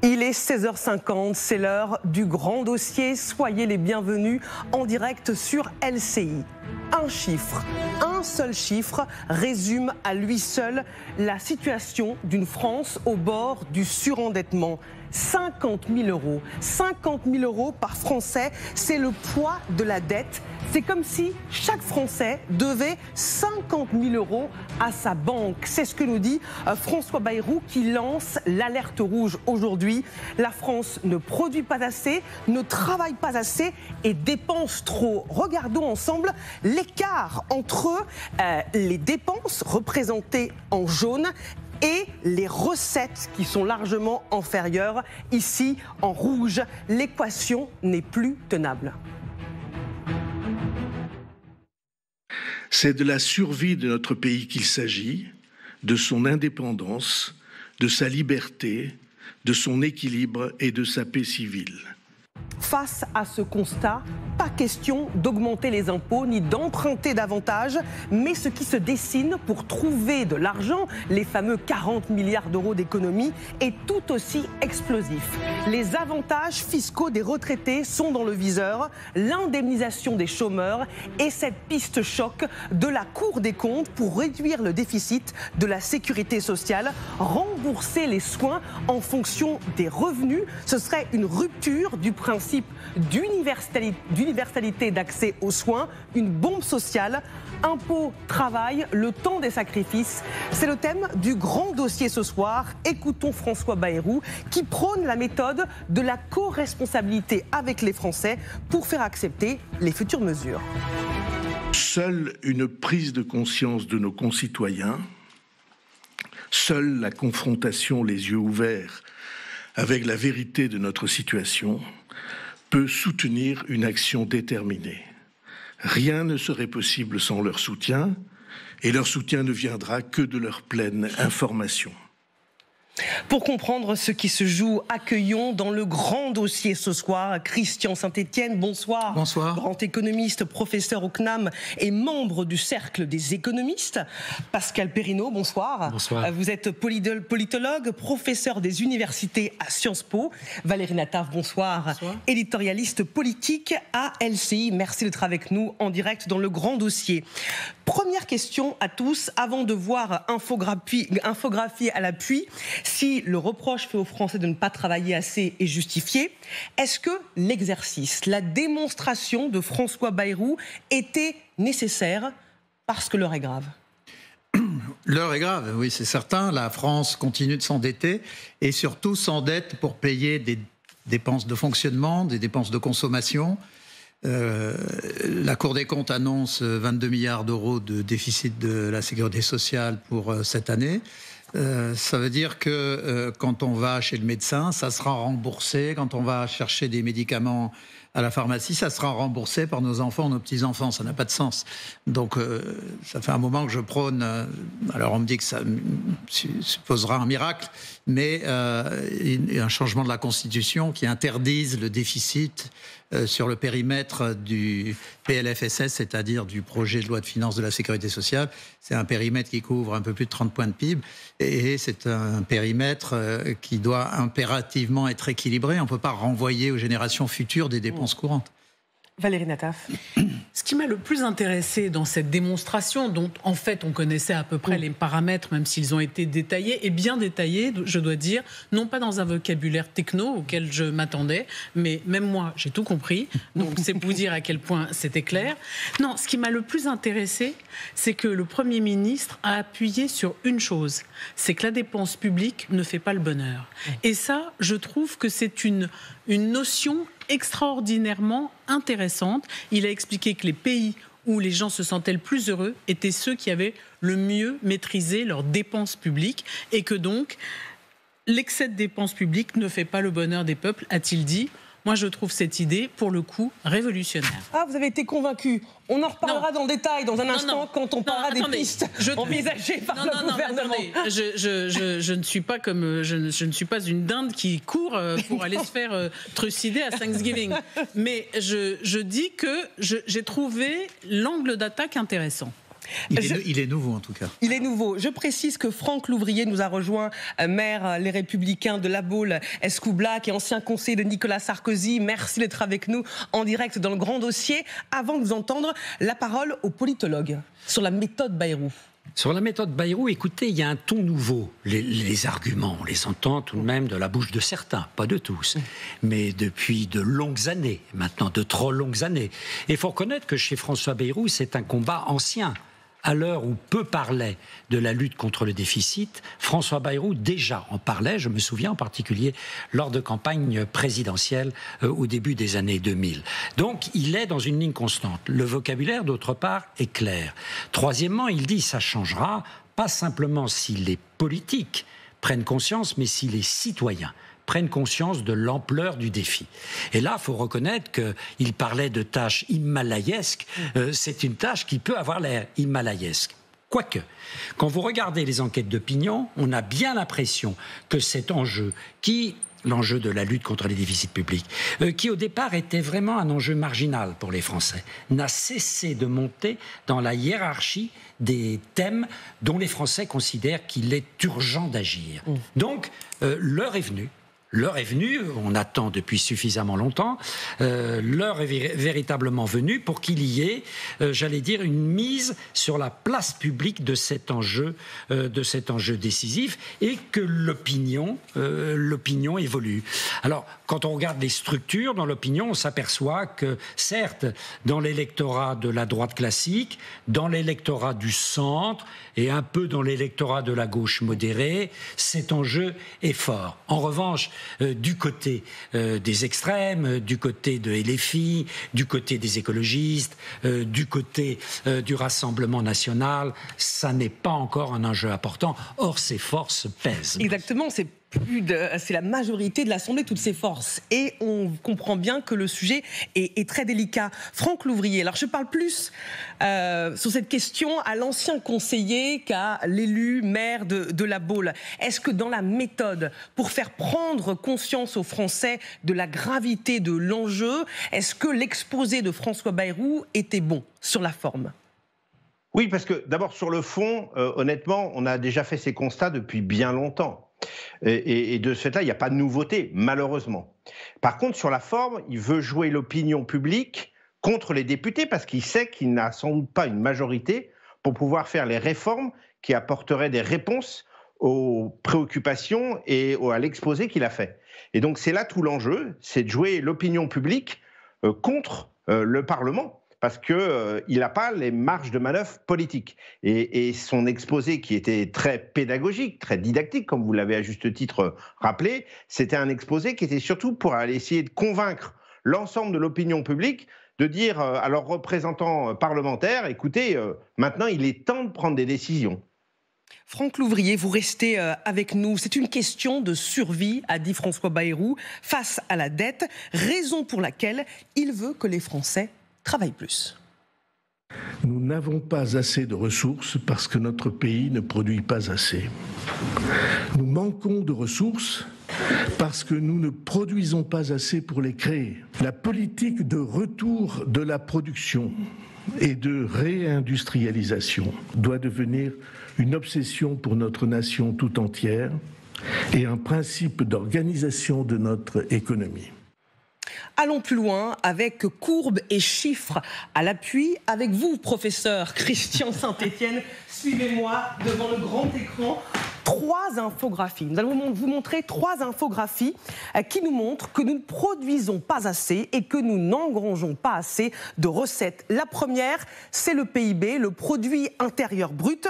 Il est 16h50, c'est l'heure du grand dossier. Soyez les bienvenus en direct sur LCI. Un chiffre, un seul chiffre résume à lui seul la situation d'une France au bord du surendettement. 50 000 euros. 50 000 euros par Français, c'est le poids de la dette. C'est comme si chaque Français devait 50 000 euros à sa banque. C'est ce que nous dit François Bayrou qui lance l'alerte rouge aujourd'hui. La France ne produit pas assez, ne travaille pas assez et dépense trop. Regardons ensemble l'écart entre les dépenses représentées en jaune et les recettes qui sont largement inférieures. Ici, en rouge, l'équation n'est plus tenable. C'est de la survie de notre pays qu'il s'agit, de son indépendance, de sa liberté, de son équilibre et de sa paix civile. Face à ce constat, pas question d'augmenter les impôts ni d'emprunter davantage, mais ce qui se dessine pour trouver de l'argent, les fameux 40 milliards d'euros d'économie, est tout aussi explosif. Les avantages fiscaux des retraités sont dans le viseur, l'indemnisation des chômeurs et cette piste choc de la Cour des comptes pour réduire le déficit de la sécurité sociale, rembourser les soins en fonction des revenus. Ce serait une rupture du principe d'universalité d'accès aux soins, une bombe sociale, impôt, travail, le temps des sacrifices. C'est le thème du grand dossier ce soir. Écoutons François Bayrou qui prône la méthode de la co-responsabilité avec les Français pour faire accepter les futures mesures. Seule une prise de conscience de nos concitoyens, seule la confrontation les yeux ouverts avec la vérité de notre situation peut soutenir une action déterminée. Rien ne serait possible sans leur soutien, et leur soutien ne viendra que de leur pleine information. Pour comprendre ce qui se joue, accueillons dans le grand dossier ce soir Christian Saint-Etienne. Bonsoir. Bonsoir. Grand économiste, professeur au CNAM et membre du Cercle des économistes. Pascal Perrineau, bonsoir. Bonsoir. Vous êtes politologue, professeur des universités à Sciences Po. Valérie Nataf, bonsoir. Bonsoir. Éditorialiste politique à LCI. Merci d'être avec nous en direct dans le grand dossier. Première question à tous, avant de voir infographie à l'appui. Si le reproche fait aux Français de ne pas travailler assez est justifié, est-ce que l'exercice, la démonstration de François Bayrou était nécessaire parce que l'heure est grave ? L'heure est grave, oui, c'est certain. La France continue de s'endetter et surtout s'endette pour payer des dépenses de fonctionnement, des dépenses de consommation. La Cour des comptes annonce 22 milliards d'euros de déficit de la sécurité sociale pour cette année. Ça veut dire que quand on va chez le médecin, ça sera remboursé. Quand on va chercher des médicaments à la pharmacie, ça sera remboursé par nos enfants, nos petits-enfants. Ça n'a pas de sens. Donc, ça fait un moment que je prône... alors, on me dit que ça supposera un miracle, mais un changement de la Constitution qui interdise le déficit sur le périmètre du PLFSS, c'est-à-dire du projet de loi de finances de la Sécurité sociale. C'est un périmètre qui couvre un peu plus de 30 points de PIB et c'est un périmètre qui doit impérativement être équilibré. On ne peut pas renvoyer aux générations futures des dépenses courantes. Valérie Nataf. Ce qui m'a le plus intéressé dans cette démonstration, dont en fait on connaissait à peu près les paramètres, même s'ils ont été détaillés, et bien détaillés, je dois dire, non pas dans un vocabulaire techno auquel je m'attendais, mais même moi j'ai tout compris, donc c'est pour vous dire à quel point c'était clair. Non, ce qui m'a le plus intéressé, c'est que le Premier ministre a appuyé sur une chose, c'est que la dépense publique ne fait pas le bonheur. Et ça, je trouve que c'est une notion extraordinairement intéressante. Il a expliqué que les pays où les gens se sentaient le plus heureux étaient ceux qui avaient le mieux maîtrisé leurs dépenses publiques et que donc l'excès de dépenses publiques ne fait pas le bonheur des peuples, a-t-il dit. Moi, je trouve cette idée, pour le coup, révolutionnaire. Ah, vous avez été convaincu. On en reparlera dans le détail dans un instant quand on parlera des pistes envisagées par le gouvernement. Je ne suis pas comme je ne suis pas une dinde qui court pour aller se faire trucider à Thanksgiving. Mais je dis que j'ai trouvé l'angle d'attaque intéressant. Il est nouveau en tout cas. Il est nouveau. Je précise que Franck Louvrier nous a rejoint, maire Les Républicains de La Baule-Escoublac et ancien conseiller de Nicolas Sarkozy. Merci d'être avec nous en direct dans le grand dossier. Avant de vous entendre, la parole aux politologues sur la méthode Bayrou. Sur la méthode Bayrou, écoutez, il y a un ton nouveau. Les arguments, on les entend tout de même de la bouche de certains, pas de tous, mais depuis de longues années, maintenant de trop longues années. Et il faut reconnaître que chez François Bayrou, c'est un combat ancien. À l'heure où peu parlaient de la lutte contre le déficit, François Bayrou déjà en parlait, je me souviens en particulier lors de campagnes présidentielles au début des années 2000. Donc il est dans une ligne constante. Le vocabulaire, d'autre part, est clair. Troisièmement, il dit ça changera, pas simplement si les politiques prennent conscience, mais si les citoyens prennent conscience de l'ampleur du défi. Et là, il faut reconnaître qu'il parlait de tâches himalayesques. C'est une tâche qui peut avoir l'air himalayesque. Quoique, quand vous regardez les enquêtes d'opinion, on a bien l'impression que cet enjeu l'enjeu de la lutte contre les déficits publics, qui au départ était vraiment un enjeu marginal pour les Français, n'a cessé de monter dans la hiérarchie des thèmes dont les Français considèrent qu'il est urgent d'agir. Donc, l'heure est venue. L'heure est venue, on attend depuis suffisamment longtemps, l'heure est véritablement venue pour qu'il y ait, j'allais dire, une mise sur la place publique de cet enjeu décisif et que l'opinion évolue. Alors, quand on regarde les structures dans l'opinion, on s'aperçoit que, certes, dans l'électorat de la droite classique, dans l'électorat du centre et un peu dans l'électorat de la gauche modérée, cet enjeu est fort. En revanche, du côté des extrêmes, du côté de LFI, du côté des écologistes, du côté du Rassemblement national, ça n'est pas encore un enjeu important. Or, ces forces pèsent. Exactement, c'est la majorité de l'Assemblée, toutes ces forces. Et on comprend bien que le sujet est très délicat. Franck Louvrier, alors je parle plus sur cette question à l'ancien conseiller qu'à l'élu maire de La Baule. Est-ce que dans la méthode, pour faire prendre conscience aux Français de la gravité de l'enjeu, est-ce que l'exposé de François Bayrou était bon sur la forme ? Oui, parce que d'abord sur le fond, honnêtement, on a déjà fait ces constats depuis bien longtemps. Et de ce fait-là, il n'y a pas de nouveauté, malheureusement. Par contre, sur la forme, il veut jouer l'opinion publique contre les députés parce qu'il sait qu'il n'a sans doute pas une majorité pour pouvoir faire les réformes qui apporteraient des réponses aux préoccupations et à l'exposé qu'il a fait. Et donc, c'est là tout l'enjeu, c'est de jouer l'opinion publique contre le Parlement. Parce qu'il n'a pas les marges de manœuvre politiques. Et son exposé, qui était très pédagogique, très didactique, comme vous l'avez à juste titre rappelé, c'était un exposé qui était surtout pour aller essayer de convaincre l'ensemble de l'opinion publique de dire à leurs représentants parlementaires, écoutez, maintenant il est temps de prendre des décisions. Franck Louvrier, vous restez avec nous. C'est une question de survie, a dit François Bayrou, face à la dette, raison pour laquelle il veut que les Français travaille plus. Nous n'avons pas assez de ressources parce que notre pays ne produit pas assez. Nous manquons de ressources parce que nous ne produisons pas assez pour les créer. La politique de retour de la production et de réindustrialisation doit devenir une obsession pour notre nation tout entière et un principe d'organisation de notre économie. Allons plus loin avec courbes et chiffres à l'appui. Avec vous, professeur Christian Saint-Etienne, suivez-moi devant le grand écran. 3 infographies. Nous allons vous montrer 3 infographies qui nous montrent que nous ne produisons pas assez et que nous n'engrangeons pas assez de recettes. La première, c'est le PIB, le produit intérieur brut.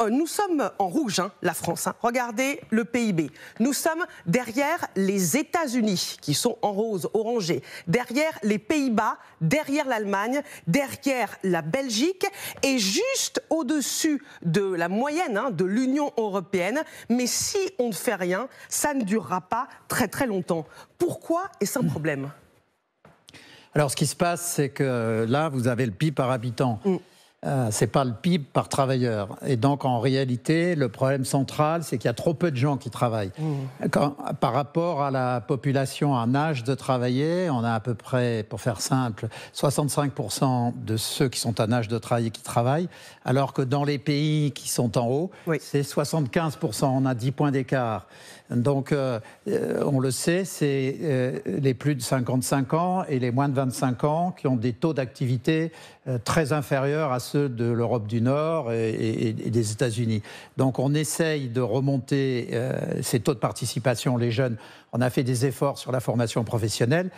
Nous sommes en rouge, la France. Regardez le PIB. Nous sommes derrière les États-Unis, qui sont en rose, orangé, derrière les Pays-Bas, derrière l'Allemagne, derrière la Belgique et juste au-dessus de la moyenne de l'Union européenne. Mais si on ne fait rien, ça ne durera pas très très longtemps. Pourquoi est-ce un problème ? Alors, ce qui se passe, c'est que là, vous avez le PIB par habitant. c'est pas le PIB par travailleur. Et donc, en réalité, le problème central, c'est qu'il y a trop peu de gens qui travaillent. Par rapport à la population en âge de travailler, on a à peu près, pour faire simple, 65% de ceux qui sont en âge de travailler qui travaillent, alors que dans les pays qui sont en haut, c'est 75%. On a 10 points d'écart. Donc, on le sait, c'est les plus de 55 ans et les moins de 25 ans qui ont des taux d'activité très inférieurs à ceux de l'Europe du Nord et des États-Unis. Donc, on essaye de remonter ces taux de participation, les jeunes. On a fait des efforts sur la formation professionnelle.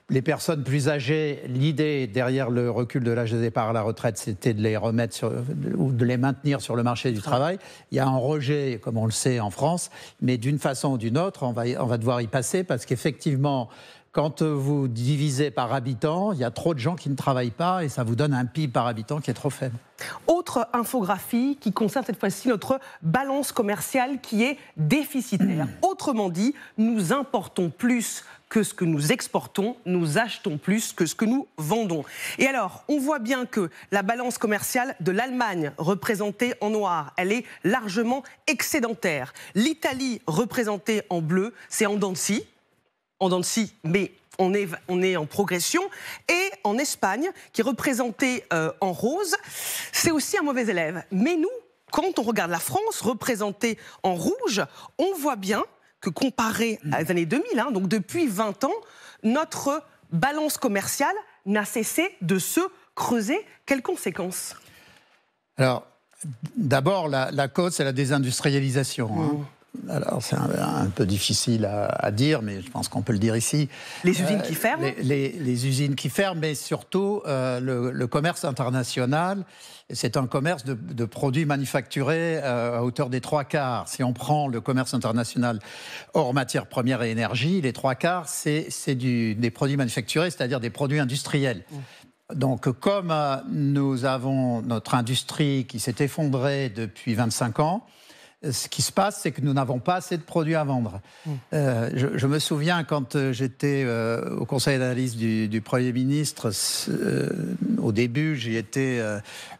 Les personnes plus âgées, l'idée derrière le recul de l'âge de départ à la retraite, c'était de les remettre ou de les maintenir sur le marché du travail. Il y a un rejet, comme on le sait en France, mais d'une façon ou d'une autre, on va devoir y passer parce qu'effectivement, quand vous divisez par habitant, il y a trop de gens qui ne travaillent pas et ça vous donne un PIB par habitant qui est trop faible. Autre infographie qui concerne cette fois-ci notre balance commerciale qui est déficitaire. Autrement dit, nous importons plus que ce que nous exportons, nous achetons plus que ce que nous vendons. Et alors, on voit bien que la balance commerciale de l'Allemagne, représentée en noir, elle est largement excédentaire. L'Italie, représentée en bleu, c'est en dents de scie. En dents de scie, mais on est en progression. Et en Espagne, qui est représentée en rose, c'est aussi un mauvais élève. Mais nous, quand on regarde la France, représentée en rouge, on voit bien que comparé à les années 2000, donc depuis 20 ans, notre balance commerciale n'a cessé de se creuser. Quelles conséquences ? Alors, d'abord, la cause, c'est la désindustrialisation. Alors, c'est un peu difficile à dire, mais je pense qu'on peut le dire ici. Les usines qui ferment ? Les usines qui ferment, mais surtout le commerce international. C'est un commerce de produits manufacturés à hauteur des 3/4. Si on prend le commerce international hors matières premières et énergie, les 3/4, c'est des produits manufacturés, c'est-à-dire des produits industriels. Donc, comme nous avons notre industrie qui s'est effondrée depuis 25 ans, ce qui se passe, c'est que nous n'avons pas assez de produits à vendre. Je me souviens quand j'étais au conseil d'analyse du Premier ministre, au début, j'y étais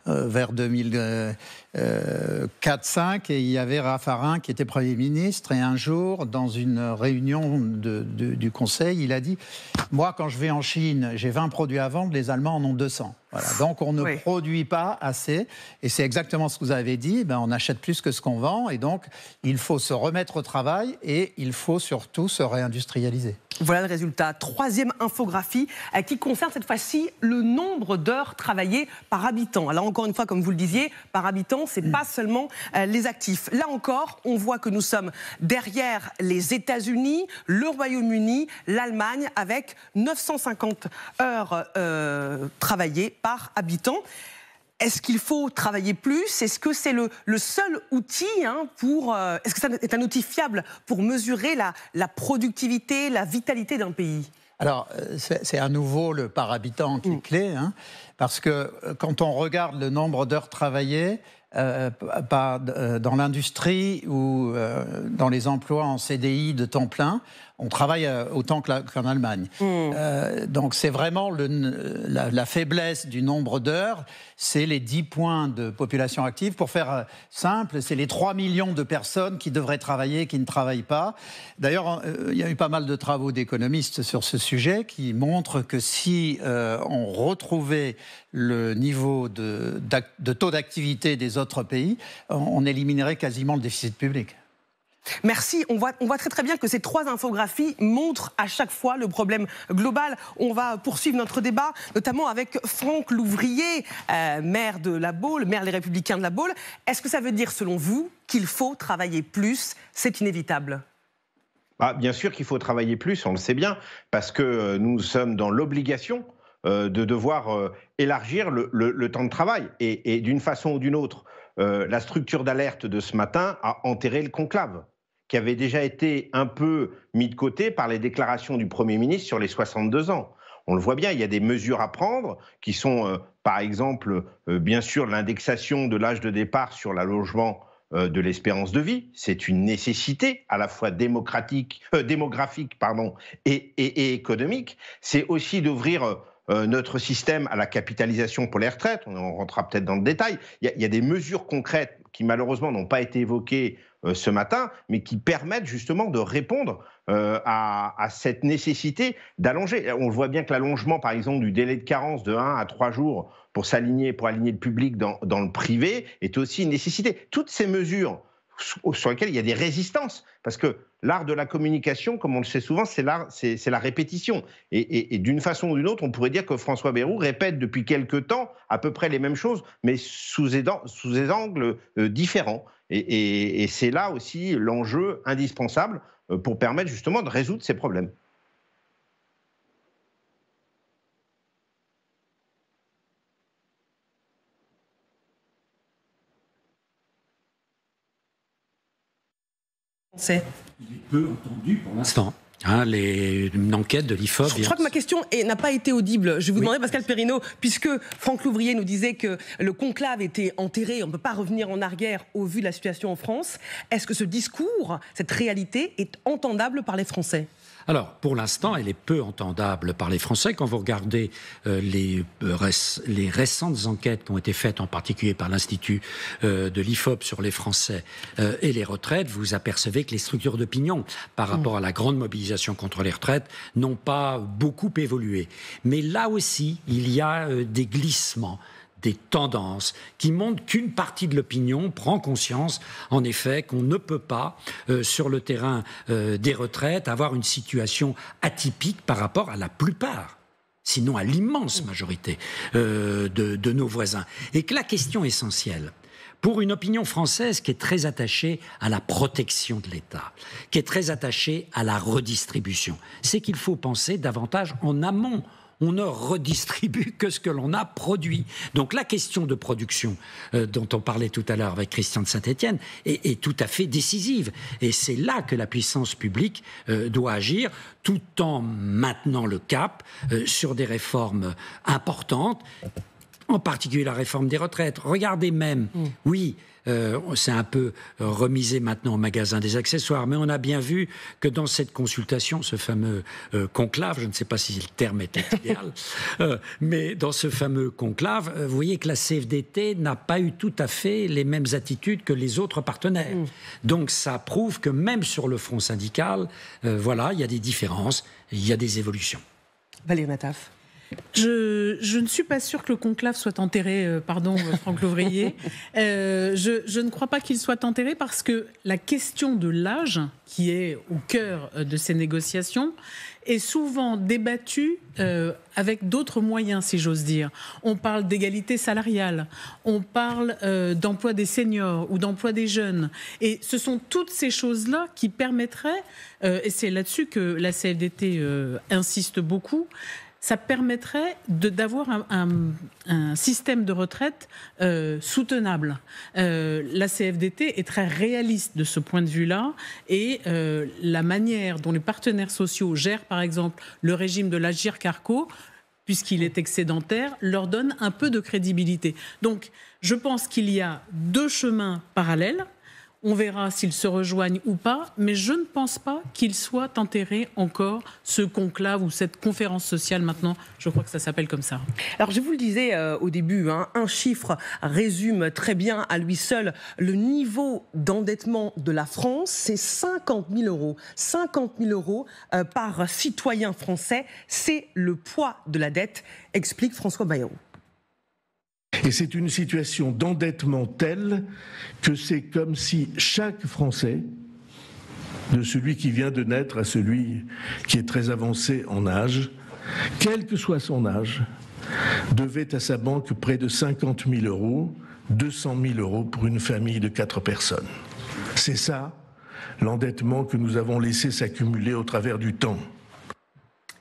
vers 2004-2005, et il y avait Raffarin qui était Premier ministre, et un jour, dans une réunion du conseil, il a dit « Moi, quand je vais en Chine, j'ai 20 produits à vendre, les Allemands en ont 200. » Voilà. Donc, on ne produit pas assez. Et c'est exactement ce que vous avez dit. On achète plus que ce qu'on vend. Et donc, il faut se remettre au travail et il faut surtout se réindustrialiser. Voilà le résultat. Troisième infographie qui concerne cette fois-ci le nombre d'heures travaillées par habitant. Alors, encore une fois, comme vous le disiez, par habitant, ce n'est pas seulement les actifs. Là encore, on voit que nous sommes derrière les États-Unis, le Royaume-Uni, l'Allemagne, avec 950 heures travaillées par habitant. Est-ce qu'il faut travailler plus ? Est-ce que c'est le seul outil est-ce que ça est un outil fiable pour mesurer la productivité, la vitalité d'un pays ? Alors, c'est à nouveau le par habitant qui est clé, parce que quand on regarde le nombre d'heures travaillées, dans l'industrie ou dans les emplois en CDI de temps plein, on travaille autant qu'en Allemagne. Donc c'est vraiment la faiblesse du nombre d'heures, c'est les 10 points de population active. Pour faire simple, c'est les 3 millions de personnes qui devraient travailler et qui ne travaillent pas. D'ailleurs, il y a eu pas mal de travaux d'économistes sur ce sujet qui montrent que si on retrouvait le niveau de taux d'activité des autres pays, on éliminerait quasiment le déficit public. Merci. On voit très très bien que ces trois infographies montrent à chaque fois le problème global. On va poursuivre notre débat, notamment avec Franck Louvrier, maire de La Baule, maire Les Républicains de La Baule. Est-ce que ça veut dire, selon vous, qu'il faut travailler plus ? C'est inévitable. Bien sûr qu'il faut travailler plus, on le sait bien, parce que nous sommes dans l'obligation de devoir élargir le temps de travail. Et d'une façon ou d'une autre, la structure d'alerte de ce matin a enterré le conclave, qui avait déjà été un peu mis de côté par les déclarations du Premier ministre sur les 62 ans. On le voit bien, il y a des mesures à prendre qui sont, par exemple, bien sûr, l'indexation de l'âge de départ sur l'allongement de l'espérance de vie. C'est une nécessité à la fois démographique et économique. C'est aussi d'ouvrir notre système à la capitalisation pour les retraites, on rentrera peut-être dans le détail, il y a des mesures concrètes qui malheureusement n'ont pas été évoquées ce matin, mais qui permettent justement de répondre à cette nécessité d'allonger. On le voit bien que l'allongement, par exemple, du délai de carence de 1 à 3 jours pour aligner le public dans le privé est aussi une nécessité. Toutes ces mesures sur lesquelles il y a des résistances, parce que l'art de la communication, comme on le sait souvent, c'est la répétition. Et d'une façon ou d'une autre, on pourrait dire que François Bayrou répète depuis quelque temps à peu près les mêmes choses, mais sous des angles différents. Et c'est là aussi l'enjeu indispensable pour permettre justement de résoudre ces problèmes. Il est peu entendu pour l'instant. Une enquête de l'IFOP. Je crois que ma question n'a pas été audible. Je vais vous demander, Pascal Perrineau, puisque Franck Louvrier nous disait que le conclave était enterré, on ne peut pas revenir en arrière au vu de la situation en France. Est-ce que ce discours, cette réalité, est entendable par les Français ? Alors, pour l'instant, elle est peu entendable par les Français. Quand vous regardez les récentes enquêtes qui ont été faites, en particulier par l'Institut de l'IFOP sur les Français et les retraites, vous apercevez que les structures d'opinion, par rapport à la grande mobilisation contre les retraites, n'ont pas beaucoup évolué. Mais là aussi, il y a des glissements, des tendances qui montrent qu'une partie de l'opinion prend conscience, en effet, qu'on ne peut pas, sur le terrain des retraites, avoir une situation atypique par rapport à la plupart, sinon à l'immense majorité de nos voisins. Et que la question essentielle, pour une opinion française qui est très attachée à la protection de l'État, qui est très attachée à la redistribution, c'est qu'il faut penser davantage en amont. On ne redistribue que ce que l'on a produit. Donc la question de production dont on parlait tout à l'heure avec Christian de Saint-Étienne est tout à fait décisive. Et c'est là que la puissance publique doit agir, tout en maintenant le cap sur des réformes importantes, en particulier la réforme des retraites. Regardez même, oui, c'est un peu remisé maintenant au magasin des accessoires, mais on a bien vu que dans cette consultation, ce fameux conclave, je ne sais pas si le terme était idéal, mais dans ce fameux conclave, vous voyez que la CFDT n'a pas eu tout à fait les mêmes attitudes que les autres partenaires. Donc ça prouve que même sur le front syndical, voilà, il y a des différences, il y a des évolutions. Valérie Nataf. Je ne suis pas sûre que le conclave soit enterré, pardon Franck Louvrier. Je ne crois pas qu'il soit enterré parce que la question de l'âge, qui est au cœur de ces négociations, est souvent débattue avec d'autres moyens, si j'ose dire. On parle d'égalité salariale, on parle d'emploi des seniors ou d'emploi des jeunes. Et ce sont toutes ces choses-là qui permettraient, et c'est là-dessus que la CFDT insiste beaucoup, ça permettrait d'avoir un système de retraite soutenable. La CFDT est très réaliste de ce point de vue-là et la manière dont les partenaires sociaux gèrent, par exemple, le régime de l'Agirc-Arrco, puisqu'il est excédentaire, leur donne un peu de crédibilité. Donc, je pense qu'il y a deux chemins parallèles. On verra s'ils se rejoignent ou pas, mais je ne pense pas qu'il soit enterré encore ce conclave ou cette conférence sociale maintenant. Je crois que ça s'appelle comme ça. Alors je vous le disais au début, un chiffre résume très bien à lui seul le niveau d'endettement de la France. C'est 50 000 euros. 50 000 euros par citoyen français. C'est le poids de la dette, explique François Bayrou. Et c'est une situation d'endettement telle que c'est comme si chaque Français, de celui qui vient de naître à celui qui est très avancé en âge, quel que soit son âge, devait à sa banque près de 50 000 euros, 200 000 euros pour une famille de 4 personnes. C'est ça, l'endettement que nous avons laissé s'accumuler au travers du temps.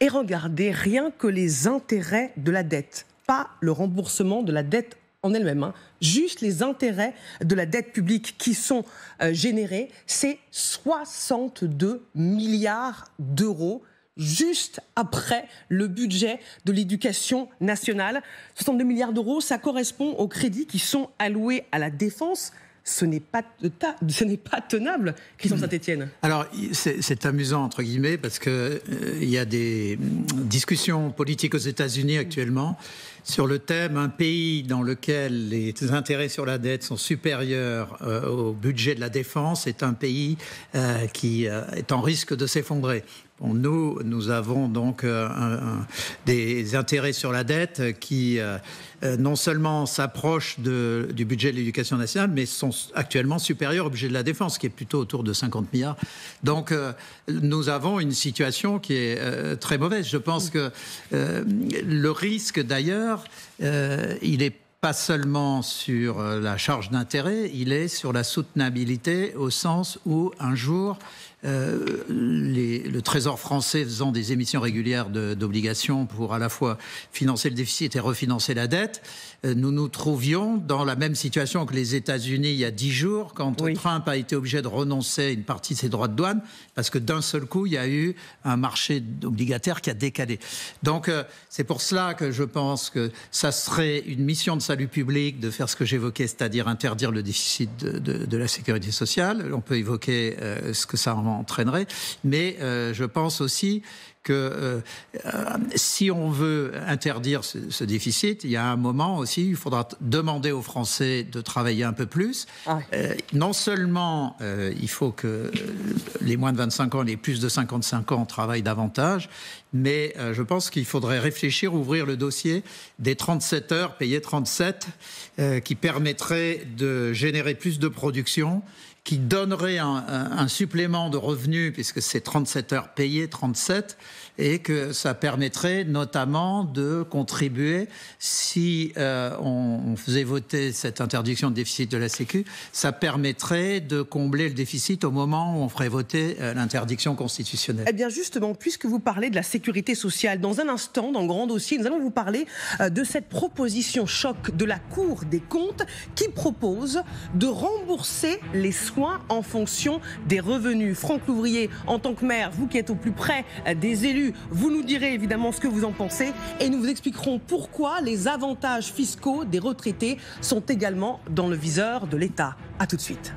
Et regardez, rien que les intérêts de la dette. Pas le remboursement de la dette en elle-même, juste les intérêts de la dette publique qui sont générés, c'est 62 milliards d'euros, juste après le budget de l'éducation nationale. 62 milliards d'euros, ça correspond aux crédits qui sont alloués à la défense, ce n'est pas tenable, Christian Saint-Etienne. Alors, c'est amusant, entre guillemets, parce qu'il y a des discussions politiques aux États-Unis actuellement sur le thème un pays dans lequel les intérêts sur la dette sont supérieurs au budget de la défense est un pays qui est en risque de s'effondrer. Bon, nous avons donc des intérêts sur la dette qui non seulement s'approchent du budget de l'éducation nationale, mais sont actuellement supérieurs au budget de la défense, qui est plutôt autour de 50 milliards. Donc nous avons une situation qui est très mauvaise. Je pense que le risque, d'ailleurs, il est pas seulement sur la charge d'intérêt, il est sur la soutenabilité au sens où un jour, le Trésor français faisant des émissions régulières d'obligations pour à la fois financer le déficit et refinancer la dette, nous nous trouvions dans la même situation que les États-Unis il y a 10 jours, quand Trump a été obligé de renoncer à une partie de ses droits de douane, parce que d'un seul coup, il y a eu un marché obligataire qui a décalé. Donc, c'est pour cela que je pense que ça serait une mission de salut public de faire ce que j'évoquais, c'est-à-dire interdire le déficit de la sécurité sociale. On peut évoquer ce que ça entraînerait, mais je pense aussi que si on veut interdire ce déficit, il y a un moment aussi, il faudra demander aux Français de travailler un peu plus. Non seulement il faut que les moins de 25 ans, les plus de 55 ans travaillent davantage, mais je pense qu'il faudrait réfléchir, ouvrir le dossier des 37 heures, payer 37, qui permettrait de générer plus de production, qui donnerait un supplément de revenus, puisque c'est 37 heures payées, 37, et que ça permettrait notamment de contribuer, si on faisait voter cette interdiction de déficit de la Sécu, ça permettrait de combler le déficit au moment où on ferait voter l'interdiction constitutionnelle. Eh bien justement, puisque vous parlez de la sécurité sociale, dans un instant, dans le grand dossier, nous allons vous parler de cette proposition choc de la Cour des comptes qui propose de rembourser les soins en fonction des revenus. Franck Louvrier, en tant que maire, vous qui êtes au plus près des élus, vous nous direz évidemment ce que vous en pensez et nous vous expliquerons pourquoi les avantages fiscaux des retraités sont également dans le viseur de l'État. A tout de suite.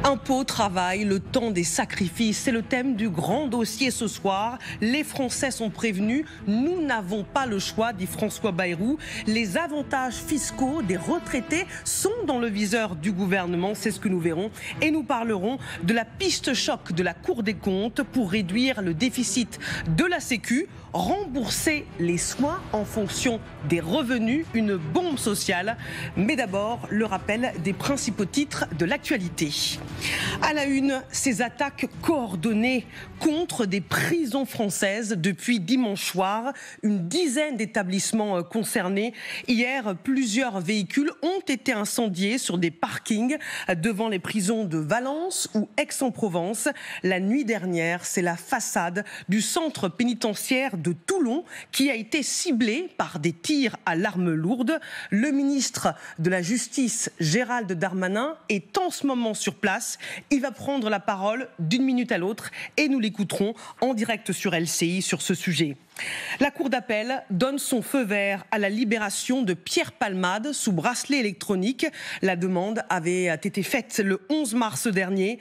Impôts, travail, le temps des sacrifices, c'est le thème du grand dossier ce soir. Les Français sont prévenus, nous n'avons pas le choix, dit François Bayrou. Les avantages fiscaux des retraités sont dans le viseur du gouvernement, c'est ce que nous verrons. Et nous parlerons de la piste choc de la Cour des comptes pour réduire le déficit de la Sécu, rembourser les soins en fonction des revenus, une bombe sociale. Mais d'abord, le rappel des principaux titres de l'actualité. À la une, ces attaques coordonnées contre des prisons françaises depuis dimanche soir. Une dizaine d'établissements concernés. Hier, plusieurs véhicules ont été incendiés sur des parkings devant les prisons de Valence ou Aix-en-Provence. La nuit dernière, c'est la façade du centre pénitentiaire de Toulon qui a été ciblée par des tirs à l'arme lourde. Le ministre de la Justice, Gérald Darmanin, est en ce moment sur place. Il va prendre la parole d'une minute à l'autre et nous l'écouterons en direct sur LCI sur ce sujet. La Cour d'appel donne son feu vert à la libération de Pierre Palmade sous bracelet électronique. La demande avait été faite le 11 mars dernier.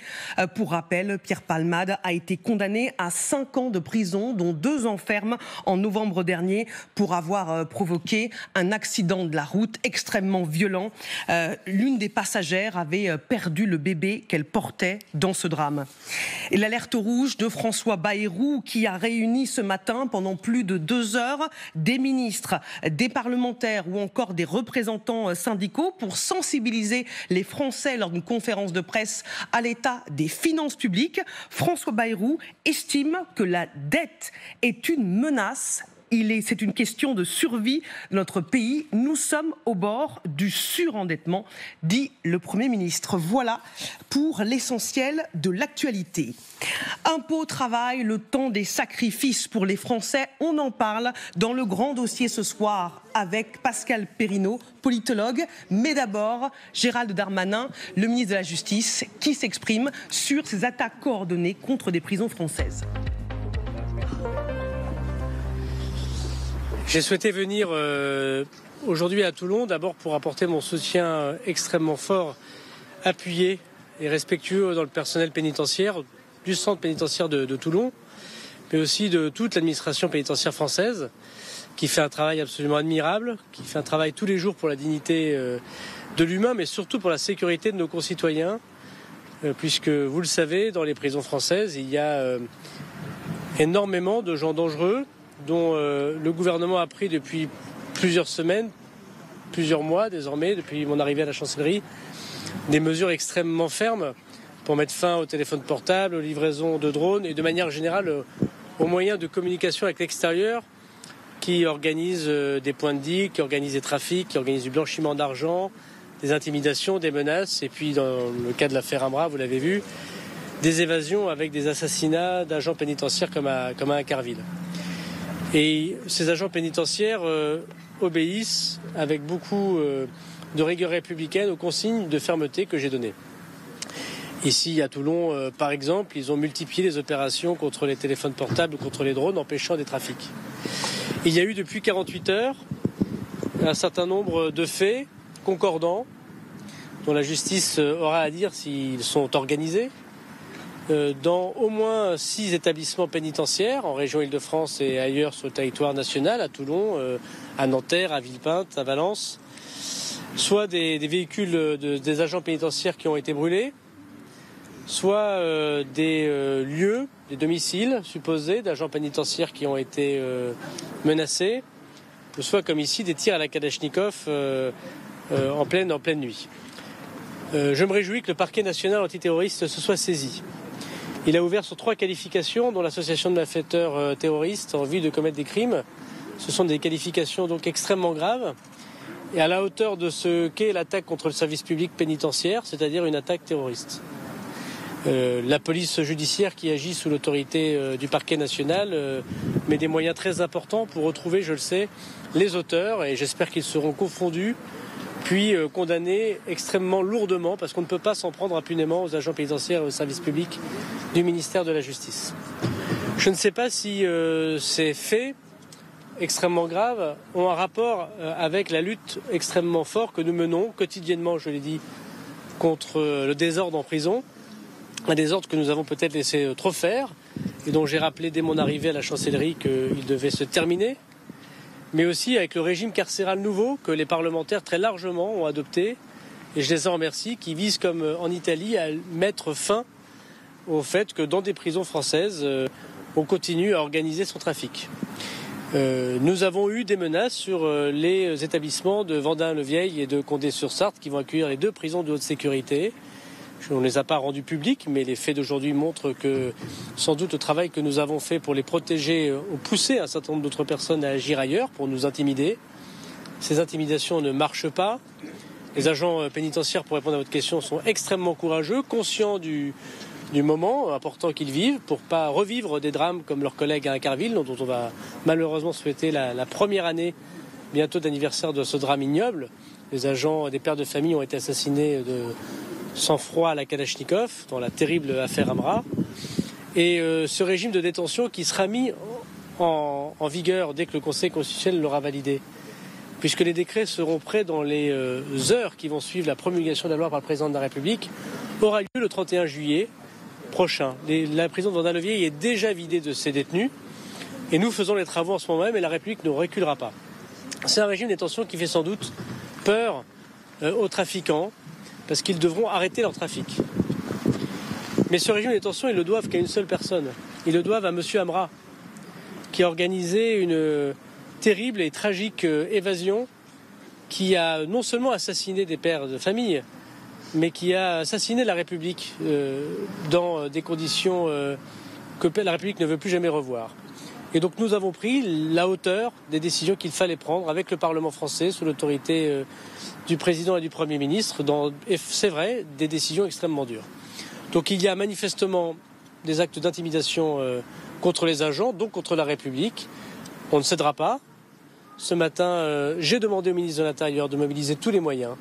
Pour rappel, Pierre Palmade a été condamné à 5 ans de prison, dont 2 ans ferme en novembre dernier, pour avoir provoqué un accident de la route extrêmement violent. L'une des passagères avait perdu le bébé qu'elle portait dans ce drame. Et l'alerte rouge de François Bayrou qui a réuni ce matin pendant plus de 2 heures des ministres, des parlementaires ou encore des représentants syndicaux pour sensibiliser les Français lors d'une conférence de presse à l'état des finances publiques. François Bayrou estime que la dette est une menace. C'est une question de survie de notre pays. Nous sommes au bord du surendettement, dit le Premier ministre. Voilà pour l'essentiel de l'actualité. Impôts, travail, le temps des sacrifices pour les Français. On en parle dans le grand dossier ce soir avec Pascal Perrineau, politologue. Mais d'abord, Gérald Darmanin, le ministre de la Justice, qui s'exprime sur ces attaques coordonnées contre des prisons françaises. J'ai souhaité venir aujourd'hui à Toulon, d'abord pour apporter mon soutien extrêmement fort, appuyé et respectueux dans le personnel pénitentiaire, du centre pénitentiaire de Toulon, mais aussi de toute l'administration pénitentiaire française, qui fait un travail absolument admirable, qui fait un travail tous les jours pour la dignité de l'humain, mais surtout pour la sécurité de nos concitoyens, puisque, vous le savez, dans les prisons françaises, il y a énormément de gens dangereux, dont le gouvernement a pris depuis plusieurs semaines, plusieurs mois désormais, depuis mon arrivée à la chancellerie, des mesures extrêmement fermes pour mettre fin au téléphone portable, aux livraisons de drones et de manière générale aux moyens de communication avec l'extérieur qui organisent des points de digue, qui organisent des trafics, qui organisent du blanchiment d'argent, des intimidations, des menaces, et puis dans le cas de l'affaire Amra, vous l'avez vu, des évasions avec des assassinats d'agents pénitentiaires comme à Incarville. Et ces agents pénitentiaires obéissent avec beaucoup de rigueur républicaine aux consignes de fermeté que j'ai données. Ici, à Toulon, par exemple, ils ont multiplié les opérations contre les téléphones portables ou contre les drones, empêchant des trafics. Il y a eu depuis 48 heures un certain nombre de faits concordants dont la justice aura à dire s'ils sont organisés dans au moins 6 établissements pénitentiaires en région Île-de-France et ailleurs sur le territoire national, à Toulon, à Nanterre, à Villepinte, à Valence, soit des véhicules des agents pénitentiaires qui ont été brûlés, soit des lieux, des domiciles supposés d'agents pénitentiaires qui ont été menacés, soit comme ici des tirs à la Kalachnikov en pleine nuit. Je me réjouis que le parquet national antiterroriste se soit saisi. Il a ouvert sur 3 qualifications, dont l'association de malfaiteurs terroristes en vue de commettre des crimes. Ce sont des qualifications donc extrêmement graves et à la hauteur de ce qu'est l'attaque contre le service public pénitentiaire, c'est-à-dire une attaque terroriste. La police judiciaire qui agit sous l'autorité du parquet national met des moyens très importants pour retrouver, je le sais, les auteurs et j'espère qu'ils seront confondus puis condamnés extrêmement lourdement parce qu'on ne peut pas s'en prendre impunément aux agents pénitentiaires et au service public du ministère de la Justice. Je ne sais pas si ces faits extrêmement graves ont un rapport avec la lutte extrêmement forte que nous menons quotidiennement, je l'ai dit, contre le désordre en prison. Un désordre que nous avons peut-être laissé trop faire et dont j'ai rappelé dès mon arrivée à la chancellerie qu'il devait se terminer, mais aussi avec le régime carcéral nouveau que les parlementaires très largement ont adopté, et je les en remercie, qui vise comme en Italie à mettre fin au fait que dans des prisons françaises, on continue à organiser son trafic. Nous avons eu des menaces sur les établissements de Vendin-le-Vieil et de Condé-sur-Sarthe qui vont accueillir les 2 prisons de haute sécurité. On ne les a pas rendus publics, mais les faits d'aujourd'hui montrent que sans doute le travail que nous avons fait pour les protéger ont poussé un certain nombre d'autres personnes à agir ailleurs pour nous intimider. Ces intimidations ne marchent pas. Les agents pénitentiaires, pour répondre à votre question, sont extrêmement courageux, conscients du moment important qu'ils vivent pour ne pas revivre des drames comme leurs collègues à Incarville, dont on va malheureusement souhaiter la première année bientôt d'anniversaire de ce drame ignoble. Les agents des pères de famille ont été assassinés de sang-froid à la Kalachnikov dans la terrible affaire Amra. Et ce régime de détention qui sera mis en vigueur dès que le Conseil constitutionnel l'aura validé, puisque les décrets seront prêts dans les heures qui vont suivre la promulgation de la loi par le président de la République, aura lieu le 31 juillet prochain. La prison de Vendin-le-Vieil est déjà vidée de ses détenus et nous faisons les travaux en ce moment même et la République ne reculera pas. C'est un régime de détention qui fait sans doute peur aux trafiquants parce qu'ils devront arrêter leur trafic. Mais ce régime de détention, ils le doivent qu'à une seule personne. Ils le doivent à M. Amra, qui a organisé une terrible et tragique évasion qui a non seulement assassiné des pères de famille, mais qui a assassiné la République dans des conditions que la République ne veut plus jamais revoir. Et donc nous avons pris la hauteur des décisions qu'il fallait prendre avec le Parlement français, sous l'autorité du Président et du Premier ministre, et c'est vrai, des décisions extrêmement dures. Donc il y a manifestement des actes d'intimidation contre les agents, donc contre la République. On ne cédera pas. Ce matin, j'ai demandé au ministre de l'Intérieur de mobiliser tous les moyens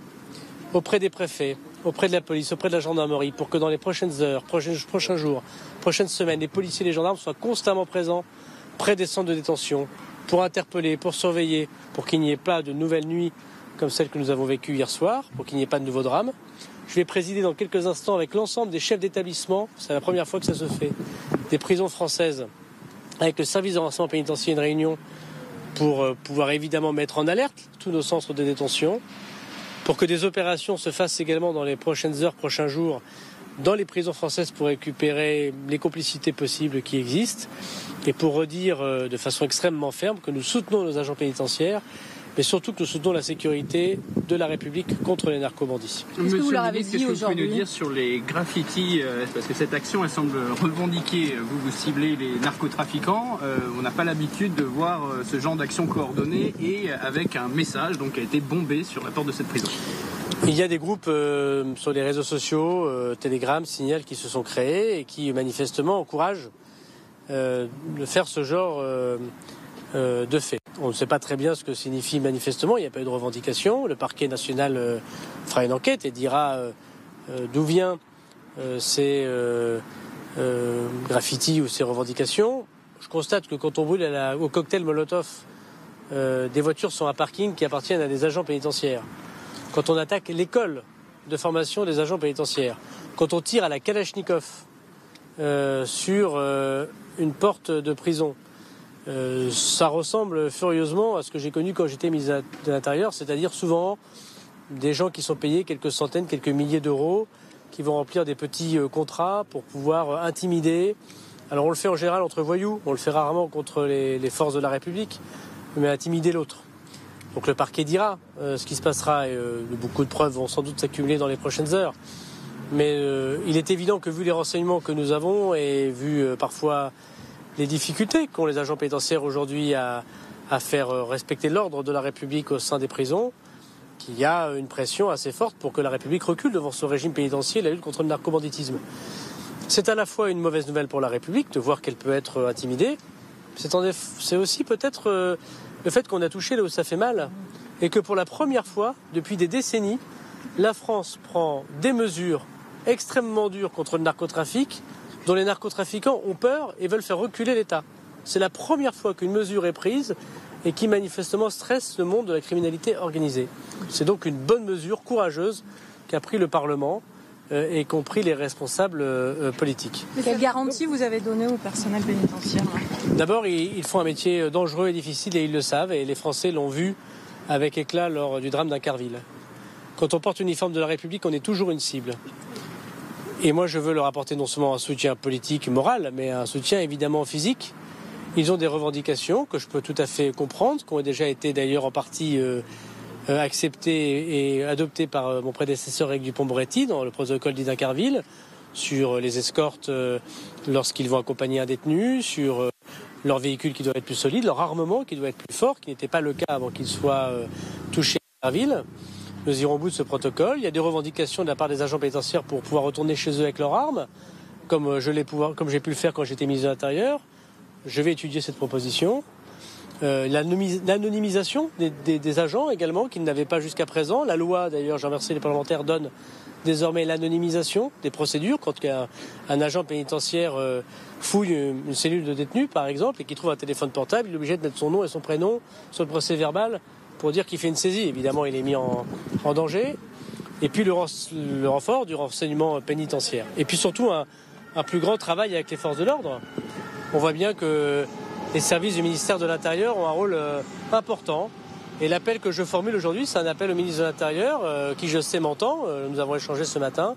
auprès des préfets, auprès de la police, auprès de la gendarmerie, pour que dans les prochaines heures, prochains jours, prochaines semaines, les policiers et les gendarmes soient constamment présents près des centres de détention, pour interpeller, pour surveiller, pour qu'il n'y ait pas de nouvelles nuits comme celle que nous avons vécue hier soir, pour qu'il n'y ait pas de nouveaux drames. Je vais présider dans quelques instants avec l'ensemble des chefs d'établissement, c'est la première fois que ça se fait, des prisons françaises, avec le service de renseignement pénitentiaire, une réunion pour pouvoir évidemment mettre en alerte tous nos centres de détention, pour que des opérations se fassent également dans les prochaines heures, prochains jours, dans les prisons françaises pour récupérer les complicités possibles qui existent, et pour redire de façon extrêmement ferme que nous soutenons nos agents pénitentiaires, mais surtout que nous soutenons la sécurité de la République contre les narcobandits. Monsieur le ministre, qu'est-ce que vous pouvez nous dire sur les graffitis, parce que cette action, elle semble revendiquer, vous ciblez les narcotrafiquants, on n'a pas l'habitude de voir ce genre d'action coordonnée et avec un message donc, qui a été bombé sur la porte de cette prison. Il y a des groupes sur les réseaux sociaux, Telegram, Signal, qui se sont créés et qui manifestement encouragent de faire ce genre de fait. On ne sait pas très bien ce que signifie manifestement, il n'y a pas eu de revendication. Le parquet national fera une enquête et dira d'où viennent ces graffitis ou ces revendications. Je constate que quand on brûle au cocktail Molotov, des voitures sur un parking qui appartiennent à des agents pénitentiaires. Quand on attaque l'école de formation des agents pénitentiaires, quand on tire à la Kalachnikov sur une porte de prison, ça ressemble furieusement à ce que j'ai connu quand j'étais ministre de l'Intérieur, c'est-à-dire souvent des gens qui sont payés quelques centaines, quelques milliers d'euros, qui vont remplir des petits contrats pour pouvoir intimider. Alors on le fait en général entre voyous, on le fait rarement contre les forces de la République, mais intimider l'autre. Donc le parquet dira ce qui se passera et beaucoup de preuves vont sans doute s'accumuler dans les prochaines heures. Mais il est évident que vu les renseignements que nous avons et vu parfois les difficultés qu'ont les agents pénitentiaires aujourd'hui à faire respecter l'ordre de la République au sein des prisons, qu'il y a une pression assez forte pour que la République recule devant ce régime pénitentiaire et la lutte contre le narcobanditisme. C'est à la fois une mauvaise nouvelle pour la République de voir qu'elle peut être intimidée, c'est aussi peut-être le fait qu'on a touché là où ça fait mal et que pour la première fois depuis des décennies, la France prend des mesures extrêmement dures contre le narcotrafic dont les narcotrafiquants ont peur et veulent faire reculer l'État. C'est la première fois qu'une mesure est prise et qui manifestement stresse le monde de la criminalité organisée. C'est donc une bonne mesure courageuse qu'a pris le Parlement et qu'ont pris les responsables politiques. Quelle garantie vous avez donnée au personnel pénitentiaire? D'abord, ils font un métier dangereux et difficile et ils le savent et les Français l'ont vu avec éclat lors du drame d'Incarville. Quand on porte l'uniforme de la République, on est toujours une cible. Et moi, je veux leur apporter non seulement un soutien politique, moral, mais un soutien évidemment physique. Ils ont des revendications que je peux tout à fait comprendre, qui ont déjà été d'ailleurs en partie acceptées et adoptées par mon prédécesseur Éric Dupond-Moretti dans le protocole dit d'Incarville, sur les escortes lorsqu'ils vont accompagner un détenu, sur leur véhicule qui doit être plus solide, leur armement qui doit être plus fort, qui n'était pas le cas avant qu'il soit touché à Incarville. Nous irons au bout de ce protocole. Il y a des revendications de la part des agents pénitentiaires pour pouvoir retourner chez eux avec leurs armes, comme j'ai pu le faire quand j'étais ministre de l'Intérieur. Je vais étudier cette proposition. L'anonymisation des agents également, qu'ils n'avaient pas jusqu'à présent. La loi, d'ailleurs, j'ai remercié les parlementaires, donne désormais l'anonymisation des procédures. Quand un agent pénitentiaire fouille une cellule de détenus, par exemple, et qu'il trouve un téléphone portable, il est obligé de mettre son nom et son prénom sur le procès verbal pour dire qu'il fait une saisie. Évidemment, il est mis en danger. Et puis le renfort du renseignement pénitentiaire. Et puis surtout, un plus grand travail avec les forces de l'ordre. On voit bien que les services du ministère de l'Intérieur ont un rôle important. Et l'appel que je formule aujourd'hui, c'est un appel au ministre de l'Intérieur, qui je sais m'entend, nous avons échangé ce matin,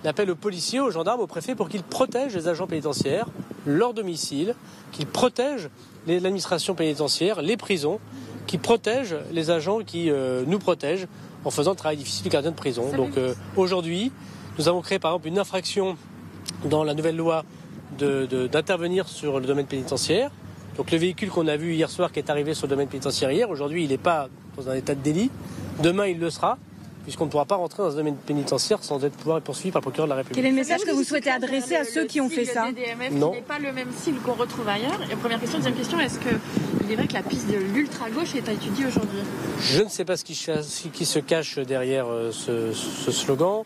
l'appel aux policiers, aux gendarmes, aux préfets pour qu'ils protègent les agents pénitentiaires, leur domicile, qu'ils protègent l'administration pénitentiaire, les prisons, qui protègent les agents qui nous protègent en faisant le travail difficile du gardien de prison. Donc aujourd'hui, nous avons créé par exemple une infraction dans la nouvelle loi d'intervenir sur le domaine pénitentiaire. Donc le véhicule qu'on a vu hier soir qui est arrivé sur le domaine pénitentiaire hier, aujourd'hui il n'est pas dans un état de délit. Demain il le sera, puisqu'on ne pourra pas rentrer dans un domaine pénitentiaire sans pouvoir être poursuivi par le procureur de la République. Quel est le message que vous souhaitez adresser à ceux qui ont fait ça? Le DDMF n'est pas le même cible qu'on retrouve ailleurs. Et première question, deuxième question, est-ce qu'il est vrai que la piste de l'ultra-gauche est à étudier aujourd'hui? Je ne sais pas ce qui se cache derrière ce slogan.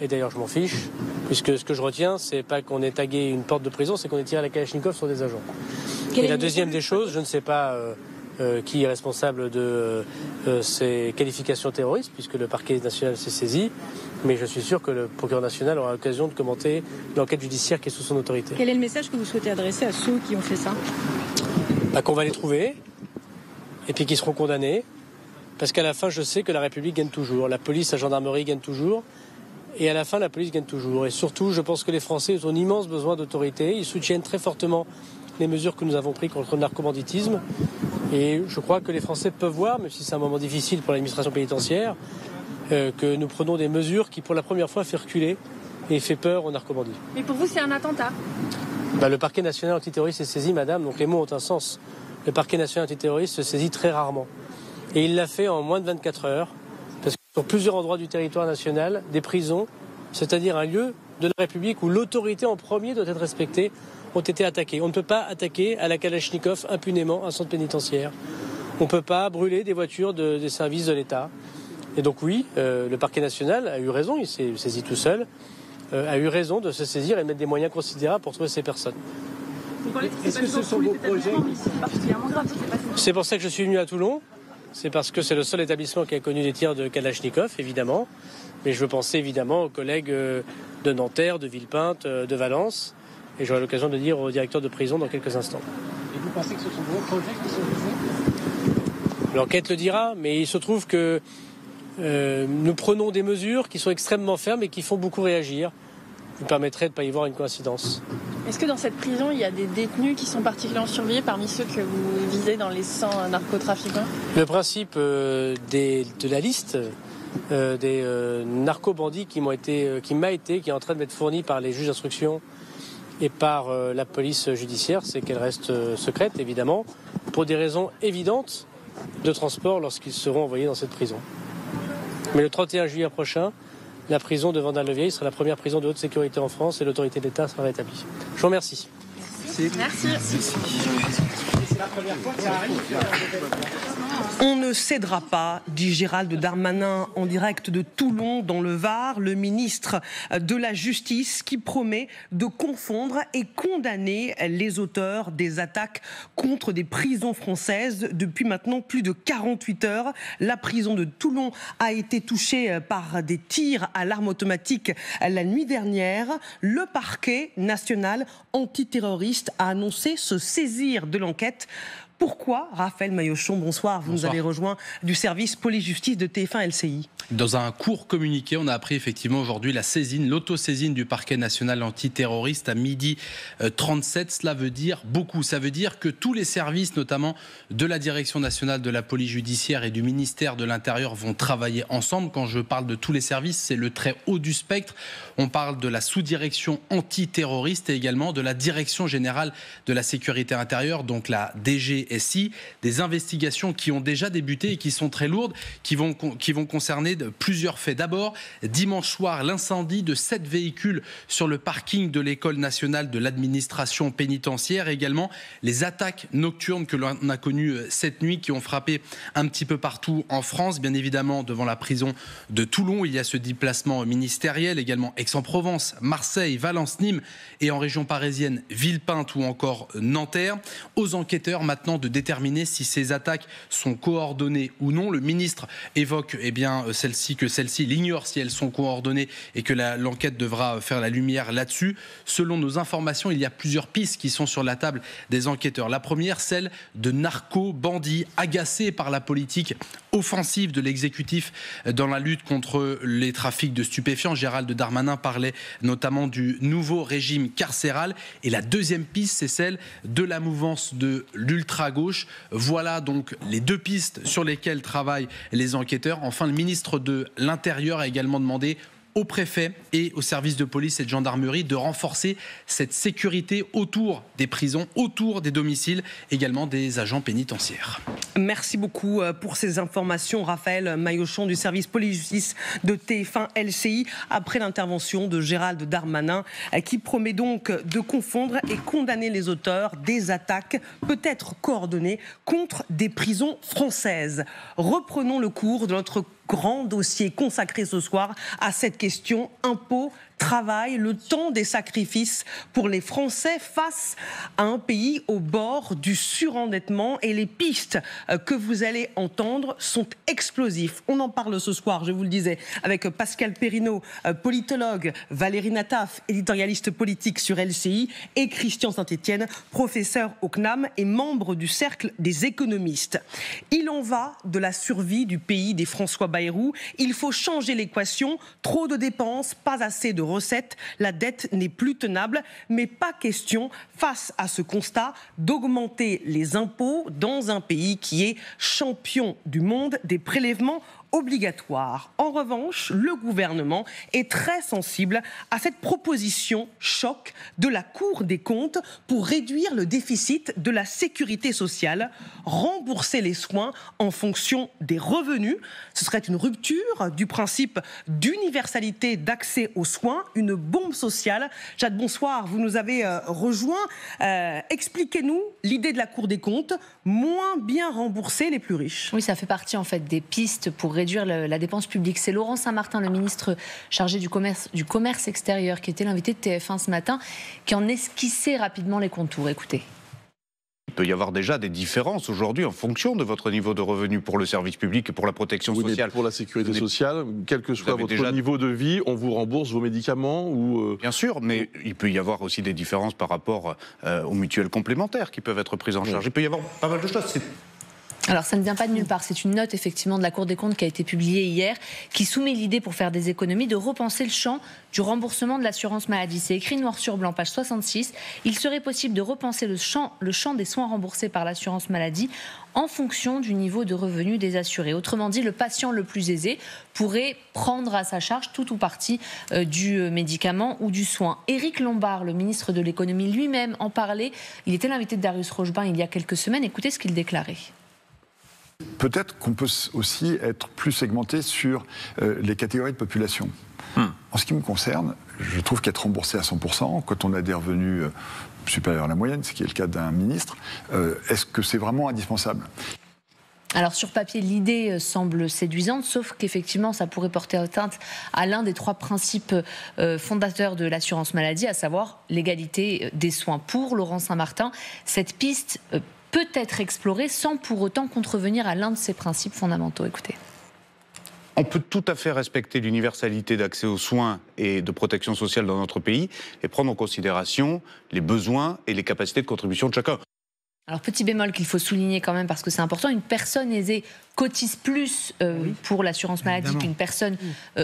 Et d'ailleurs, je m'en fiche, puisque ce que je retiens, c'est pas qu'on ait tagué une porte de prison, c'est qu'on ait tiré à la Kalachnikov sur des agents. Et la deuxième des choses, je ne sais pas qui est responsable de ces qualifications terroristes, puisque le parquet national s'est saisi. Mais je suis sûr que le procureur national aura l'occasion de commenter l'enquête judiciaire qui est sous son autorité. Quel est le message que vous souhaitez adresser à ceux qui ont fait ça ? Qu'on va les trouver, et puis qu'ils seront condamnés. Parce qu'à la fin, je sais que la République gagne toujours. La police, la gendarmerie gagnent toujours. Et à la fin, la police gagne toujours. Et surtout, je pense que les Français ont un immense besoin d'autorité. Ils soutiennent très fortement les mesures que nous avons prises contre le narcobanditisme. Et je crois que les Français peuvent voir, même si c'est un moment difficile pour l'administration pénitentiaire, que nous prenons des mesures qui, pour la première fois, fait reculer et fait peur aux narcobandits. Mais pour vous, c'est un attentat ? Le parquet national antiterroriste est saisi, madame, donc les mots ont un sens. Le parquet national antiterroriste se saisit très rarement. Et il l'a fait en moins de 24 heures, parce que sur plusieurs endroits du territoire national, des prisons, c'est-à-dire un lieu de la République où l'autorité en premier doit être respectée, ont été attaqués. On ne peut pas attaquer à la Kalachnikov impunément un centre pénitentiaire. On ne peut pas brûler des voitures des services de l'État. Et donc oui, le parquet national a eu raison, il s'est saisi tout seul, a eu raison de se saisir et de mettre des moyens considérables pour trouver ces personnes. Est-ce que ce sont vos projets ? C'est pour ça que je suis venu à Toulon. C'est parce que c'est le seul établissement qui a connu des tirs de Kalachnikov, évidemment. Mais je veux penser évidemment aux collègues de Nanterre, de Villepinte, de Valence. Et j'aurai l'occasion de dire au directeur de prison dans quelques instants. Et vous pensez que ce sont vos projets qui sont visés ? L'enquête le dira, mais il se trouve que nous prenons des mesures qui sont extrêmement fermes et qui font beaucoup réagir. Vous permettrez de ne pas y voir une coïncidence. Est-ce que dans cette prison, il y a des détenus qui sont particulièrement surveillés parmi ceux que vous visez dans les 100 narcotrafiquants ? Le principe de la liste des narcobandits qui est en train de m'être fournie par les juges d'instruction et par la police judiciaire, c'est qu'elle reste secrète, évidemment, pour des raisons évidentes de transport lorsqu'ils seront envoyés dans cette prison. Mais le 31 juillet prochain, la prison de Vendin-le-Vieil sera la première prison de haute sécurité en France et l'autorité de l'État sera rétablie. Je vous remercie. Merci. C'est la première fois que ça arrive. On ne cédera pas, dit Gérald Darmanin en direct de Toulon dans le Var, le ministre de la Justice qui promet de confondre et condamner les auteurs des attaques contre des prisons françaises depuis maintenant plus de 48 heures. La prison de Toulon a été touchée par des tirs à l'arme automatique la nuit dernière. Le parquet national antiterroriste a annoncé se saisir de l'enquête. Pourquoi, Raphaël Maillochon, bonsoir, vous nous avez rejoint du service police-justice de TF1 LCI. Dans un court communiqué, on a appris effectivement aujourd'hui la saisine, l'autosaisine du parquet national antiterroriste à 12h37. Cela veut dire beaucoup. Ça veut dire que tous les services, notamment de la Direction nationale de la police judiciaire et du ministère de l'Intérieur, vont travailler ensemble. Quand je parle de tous les services, c'est le très haut du spectre. On parle de la sous-direction antiterroriste et également de la Direction générale de la sécurité intérieure, donc la DGSI. Des investigations qui ont déjà débuté et qui sont très lourdes, qui vont concerner plusieurs faits. D'abord, dimanche soir, l'incendie de 7 véhicules sur le parking de l'École nationale de l'administration pénitentiaire. Également, les attaques nocturnes que l'on a connues cette nuit qui ont frappé un petit peu partout en France. Bien évidemment, devant la prison de Toulon, il y a ce déplacement ministériel. Également Aix-en-Provence, Marseille, Valence, Nîmes et en région parisienne, Villepinte ou encore Nanterre. Aux enquêteurs maintenant de déterminer si ces attaques sont coordonnées ou non. Le ministre évoque celle-ci l'ignore si elles sont coordonnées et que l'enquête devra faire la lumière là-dessus. Selon nos informations, il y a plusieurs pistes qui sont sur la table des enquêteurs. La première, celle de narco-bandits agacés par la politique offensive de l'exécutif dans la lutte contre les trafics de stupéfiants. Gérald Darmanin parlait notamment du nouveau régime carcéral. Et la deuxième piste, c'est celle de la mouvance de l'ultra-gauche. Voilà donc les deux pistes sur lesquelles travaillent les enquêteurs. Enfin, le ministre de l'Intérieur a également demandé au préfet et aux services de police et de gendarmerie de renforcer cette sécurité autour des prisons, autour des domiciles, également des agents pénitentiaires. Merci beaucoup pour ces informations, Raphaël Maillochon du service police-justice de TF1 LCI, après l'intervention de Gérald Darmanin qui promet donc de confondre et condamner les auteurs des attaques peut-être coordonnées contre des prisons françaises. Reprenons le cours de notre grand dossier consacré ce soir à cette question impôt travail, le temps des sacrifices pour les Français face à un pays au bord du surendettement. Et les pistes que vous allez entendre sont explosives. On en parle ce soir, je vous le disais, avec Pascal Perrineau, politologue, Valérie Nataf, éditorialiste politique sur LCI, et Christian Saint-Etienne, professeur au CNAM et membre du Cercle des économistes. Il en va de la survie du pays des François Bayrou. Il faut changer l'équation. Trop de dépenses, pas assez de recettes. La dette n'est plus tenable. Mais pas question, face à ce constat, d'augmenter les impôts dans un pays qui est champion du monde des prélèvements obligatoire. En revanche, le gouvernement est très sensible à cette proposition choc de la Cour des comptes pour réduire le déficit de la sécurité sociale, rembourser les soins en fonction des revenus. Ce serait une rupture du principe d'universalité d'accès aux soins, une bombe sociale. Jade, bonsoir, vous nous avez rejoint. Expliquez-nous l'idée de la Cour des comptes, moins bien rembourser les plus riches. Oui, ça fait partie en fait des pistes pour réduire la dépense publique. C'est Laurent Saint-Martin, le ministre chargé du commerce extérieur, qui était l'invité de TF1 ce matin, qui en esquissait rapidement les contours. Écoutez. Il peut y avoir déjà des différences aujourd'hui en fonction de votre niveau de revenu pour le service public et pour la protection sociale. Pour la sécurité sociale, quel que soit votre niveau de vie, on vous rembourse vos médicaments ou Bien sûr, mais il peut y avoir aussi des différences par rapport aux mutuelles complémentaires qui peuvent être prises en charge. Il peut y avoir pas mal de choses. Alors ça ne vient pas de nulle part, c'est une note effectivement de la Cour des comptes qui a été publiée hier, qui soumet l'idée pour faire des économies de repenser le champ du remboursement de l'assurance maladie. C'est écrit noir sur blanc, page 66. Il serait possible de repenser le champ des soins remboursés par l'assurance maladie en fonction du niveau de revenu des assurés. Autrement dit, le patient le plus aisé pourrait prendre à sa charge tout ou partie du médicament ou du soin. Éric Lombard, le ministre de l'économie lui-même, en parlait. Il était l'invité de Darius Rochebin il y a quelques semaines. Écoutez ce qu'il déclarait. Peut-être qu'on peut aussi être plus segmenté sur les catégories de population. En ce qui me concerne, je trouve qu'être remboursé à 100%, quand on a des revenus supérieurs à la moyenne, ce qui est le cas d'un ministre, est-ce que c'est vraiment indispensable ? Alors sur papier, l'idée semble séduisante, sauf qu'effectivement, ça pourrait porter atteinte à l'un des 3 principes fondateurs de l'assurance maladie, à savoir l'égalité des soins. Pour Laurent Saint-Martin, cette piste peut être explorée sans pour autant contrevenir à l'un de ces principes fondamentaux. Écoutez. On peut tout à fait respecter l'universalité d'accès aux soins et de protection sociale dans notre pays et prendre en considération les besoins et les capacités de contribution de chacun. Alors, petit bémol qu'il faut souligner quand même parce que c'est important, une personne aisée cotise plus pour l'assurance maladie qu'une personne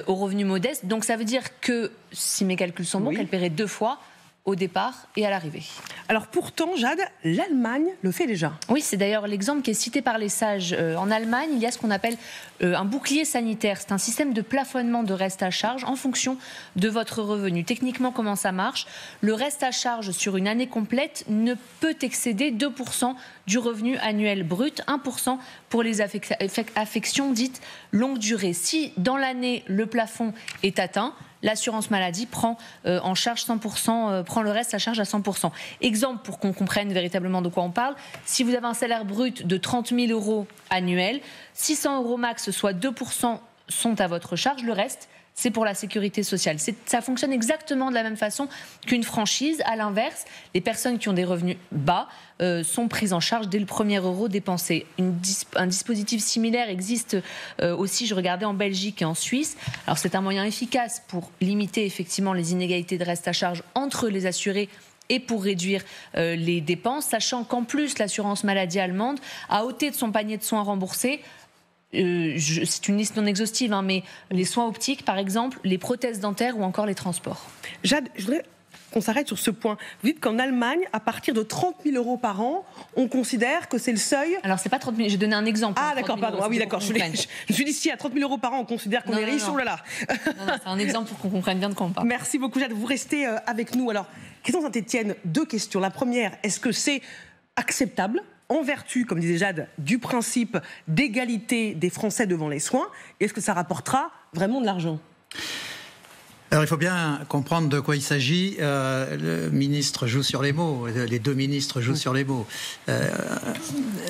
au revenu modeste. Donc ça veut dire que, si mes calculs sont bons, qu'elle paierait 2 fois au départ et à l'arrivée. Alors pourtant, Jade, l'Allemagne le fait déjà. Oui, c'est d'ailleurs l'exemple qui est cité par les sages. En Allemagne, il y a ce qu'on appelle un bouclier sanitaire. C'est un système de plafonnement de reste à charge en fonction de votre revenu. Techniquement, comment ça marche ? Le reste à charge sur une année complète ne peut excéder 2% du revenu annuel brut, 1% pour les affections dites longue durée. Si dans l'année, le plafond est atteint, l'assurance maladie prend en charge 100%, prend le reste à charge à 100%. Exemple pour qu'on comprenne véritablement de quoi on parle, si vous avez un salaire brut de 30 000 euros annuel, 600 euros max, soit 2% sont à votre charge, le reste, c'est pour la sécurité sociale. Ça fonctionne exactement de la même façon qu'une franchise. À l'inverse, les personnes qui ont des revenus bas sont prises en charge dès le premier euro dépensé. Un dispositif similaire existe aussi, je regardais, en Belgique et en Suisse. Alors c'est un moyen efficace pour limiter effectivement les inégalités de reste à charge entre les assurés et pour réduire les dépenses, sachant qu'en plus l'assurance maladie allemande a ôté de son panier de soins remboursés c'est une liste non exhaustive, mais les soins optiques, par exemple, les prothèses dentaires ou encore les transports. Jade, je voudrais qu'on s'arrête sur ce point. Vous dites qu'en Allemagne, à partir de 30 000 euros par an, on considère que c'est le seuil... Alors, c'est pas 30 000, j'ai donné un exemple. Ah, d'accord, pardon. Ah oui, d'accord. Je me suis dit, si à 30 000 euros par an, on considère qu'on est riche, oh là là. Non, c'est un exemple pour qu'on comprenne bien de quoi on parle. Merci beaucoup, Jade. Vous restez avec nous. Alors, Christian Saint-Etienne, 2 questions. La première, est-ce que c'est acceptable en vertu, comme disait Jade, du principe d'égalité des Français devant les soins? Est-ce que ça rapportera vraiment de l'argent? Alors il faut bien comprendre de quoi il s'agit. Le ministre joue sur les mots, les 2 ministres jouent sur les mots.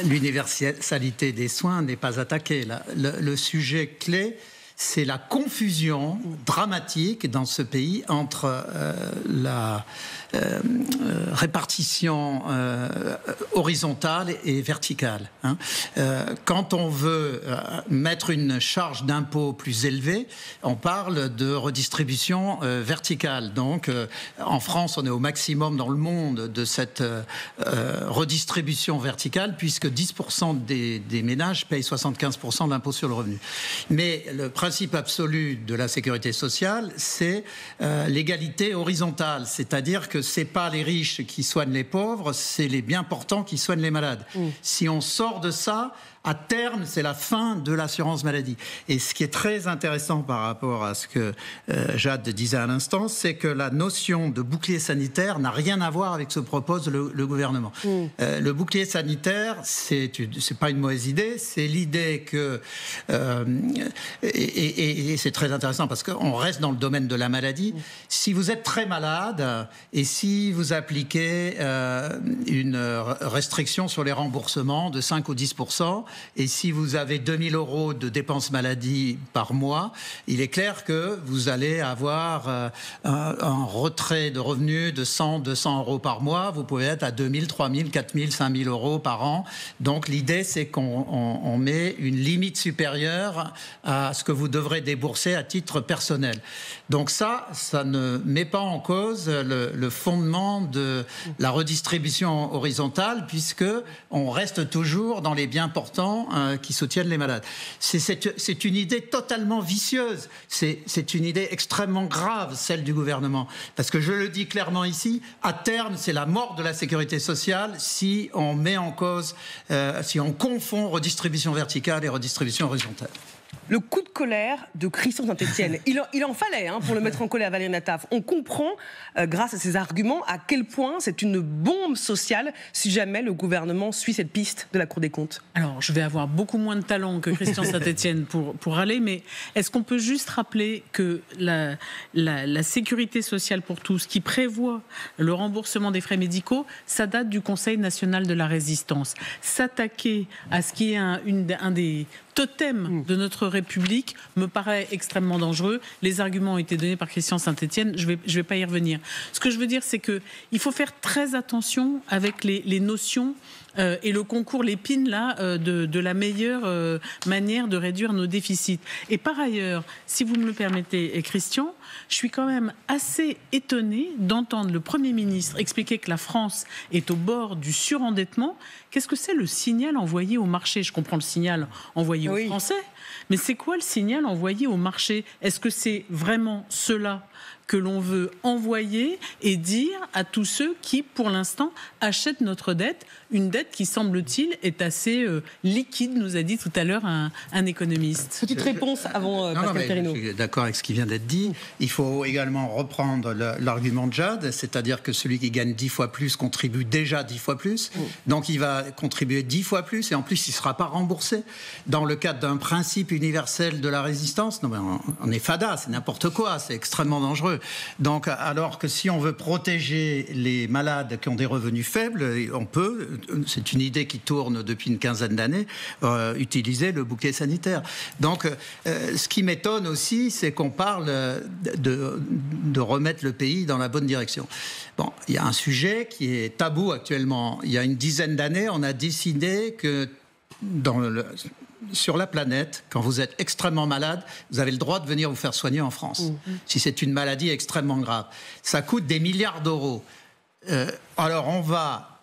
L'universalité des soins n'est pas attaquée. Le sujet clé, c'est la confusion dramatique dans ce pays entre la répartition horizontale et verticale. Quand on veut mettre une charge d'impôt plus élevée, on parle de redistribution verticale. Donc, en France, on est au maximum dans le monde de cette redistribution verticale, puisque 10% des ménages payent 75% de l'impôt sur le revenu. Mais le principe absolu de la sécurité sociale, c'est l'égalité horizontale, c'est-à-dire que c'est pas les riches qui soignent les pauvres, c'est les bien portants qui soignent les malades. Si on sort de ça, à terme, c'est la fin de l'assurance maladie. Et ce qui est très intéressant par rapport à ce que Jade disait à l'instant, c'est que la notion de bouclier sanitaire n'a rien à voir avec ce que propose le gouvernement. Le bouclier sanitaire, c'est pas une mauvaise idée, c'est l'idée que... et c'est très intéressant parce qu'on reste dans le domaine de la maladie. Si vous êtes très malade et si vous appliquez une restriction sur les remboursements de 5 ou 10%, et si vous avez 2 000 € de dépenses maladie par mois, il est clair que vous allez avoir un retrait de revenus de 100, 200 € par mois. Vous pouvez être à 2 000, 3 000, 4 000, 5 000 € par an. Donc l'idée, c'est qu'on met une limite supérieure à ce que vous devrez débourser à titre personnel. Donc ça ne met pas en cause le fondement de la redistribution horizontale, puisque on reste toujours dans les biens portants qui soutiennent les malades. C'est une idée totalement vicieuse. C'est une idée extrêmement grave, celle du gouvernement. Parce que je le dis clairement ici, à terme, c'est la mort de la sécurité sociale si on met en cause, si on confond redistribution verticale et redistribution horizontale. Le coup de colère de Christian Saint-Etienne, il en fallait pour le mettre en colère, Valérie Nataf. On comprend, grâce à ces arguments, à quel point c'est une bombe sociale si jamais le gouvernement suit cette piste de la Cour des comptes. Alors, je vais avoir beaucoup moins de talent que Christian Saint-Etienne pour aller, mais est-ce qu'on peut juste rappeler que la sécurité sociale pour tous, qui prévoit le remboursement des frais médicaux, ça date du Conseil national de la résistance. S'attaquer à ce qui est un des totems de notre République me paraît extrêmement dangereux. Les arguments ont été donnés par Christian Saint-Etienne, je vais pas y revenir. Ce que je veux dire, c'est qu'il faut faire très attention avec les notions et le concours l'épine là de la meilleure manière de réduire nos déficits. Et par ailleurs, si vous me le permettez, Christian, je suis quand même assez étonnée d'entendre le Premier ministre expliquer que la France est au bord du surendettement. Qu'est-ce que c'est le signal envoyé au marché ? Je comprends le signal envoyé aux Français, mais c'est quoi le signal envoyé au marché ? Est-ce que c'est vraiment cela que l'on veut envoyer et dire à tous ceux qui, pour l'instant, achètent notre dette, une dette qui, semble-t-il, est assez liquide, nous a dit tout à l'heure un économiste. Petite réponse avant Pascal Perrineau. Je suis d'accord avec ce qui vient d'être dit. Il faut également reprendre l'argument de Jade, c'est-à-dire que celui qui gagne 10 fois plus contribue déjà 10 fois plus. Donc il va contribuer 10 fois plus et en plus il ne sera pas remboursé. Dans le cadre d'un principe universel de la résistance, non, mais on est fada, c'est n'importe quoi, c'est extrêmement dangereux. Donc, alors que si on veut protéger les malades qui ont des revenus faibles, on peut, c'est une idée qui tourne depuis une quinzaine d'années, utiliser le bouclier sanitaire. Donc, ce qui m'étonne aussi, c'est qu'on parle de remettre le pays dans la bonne direction. Bon, il y a un sujet qui est tabou actuellement. Il y a une dizaine d'années, on a décidé que sur la planète, quand vous êtes extrêmement malade, vous avez le droit de venir vous faire soigner en France. Si c'est une maladie extrêmement grave. Ça coûte des milliards d'euros. Alors on va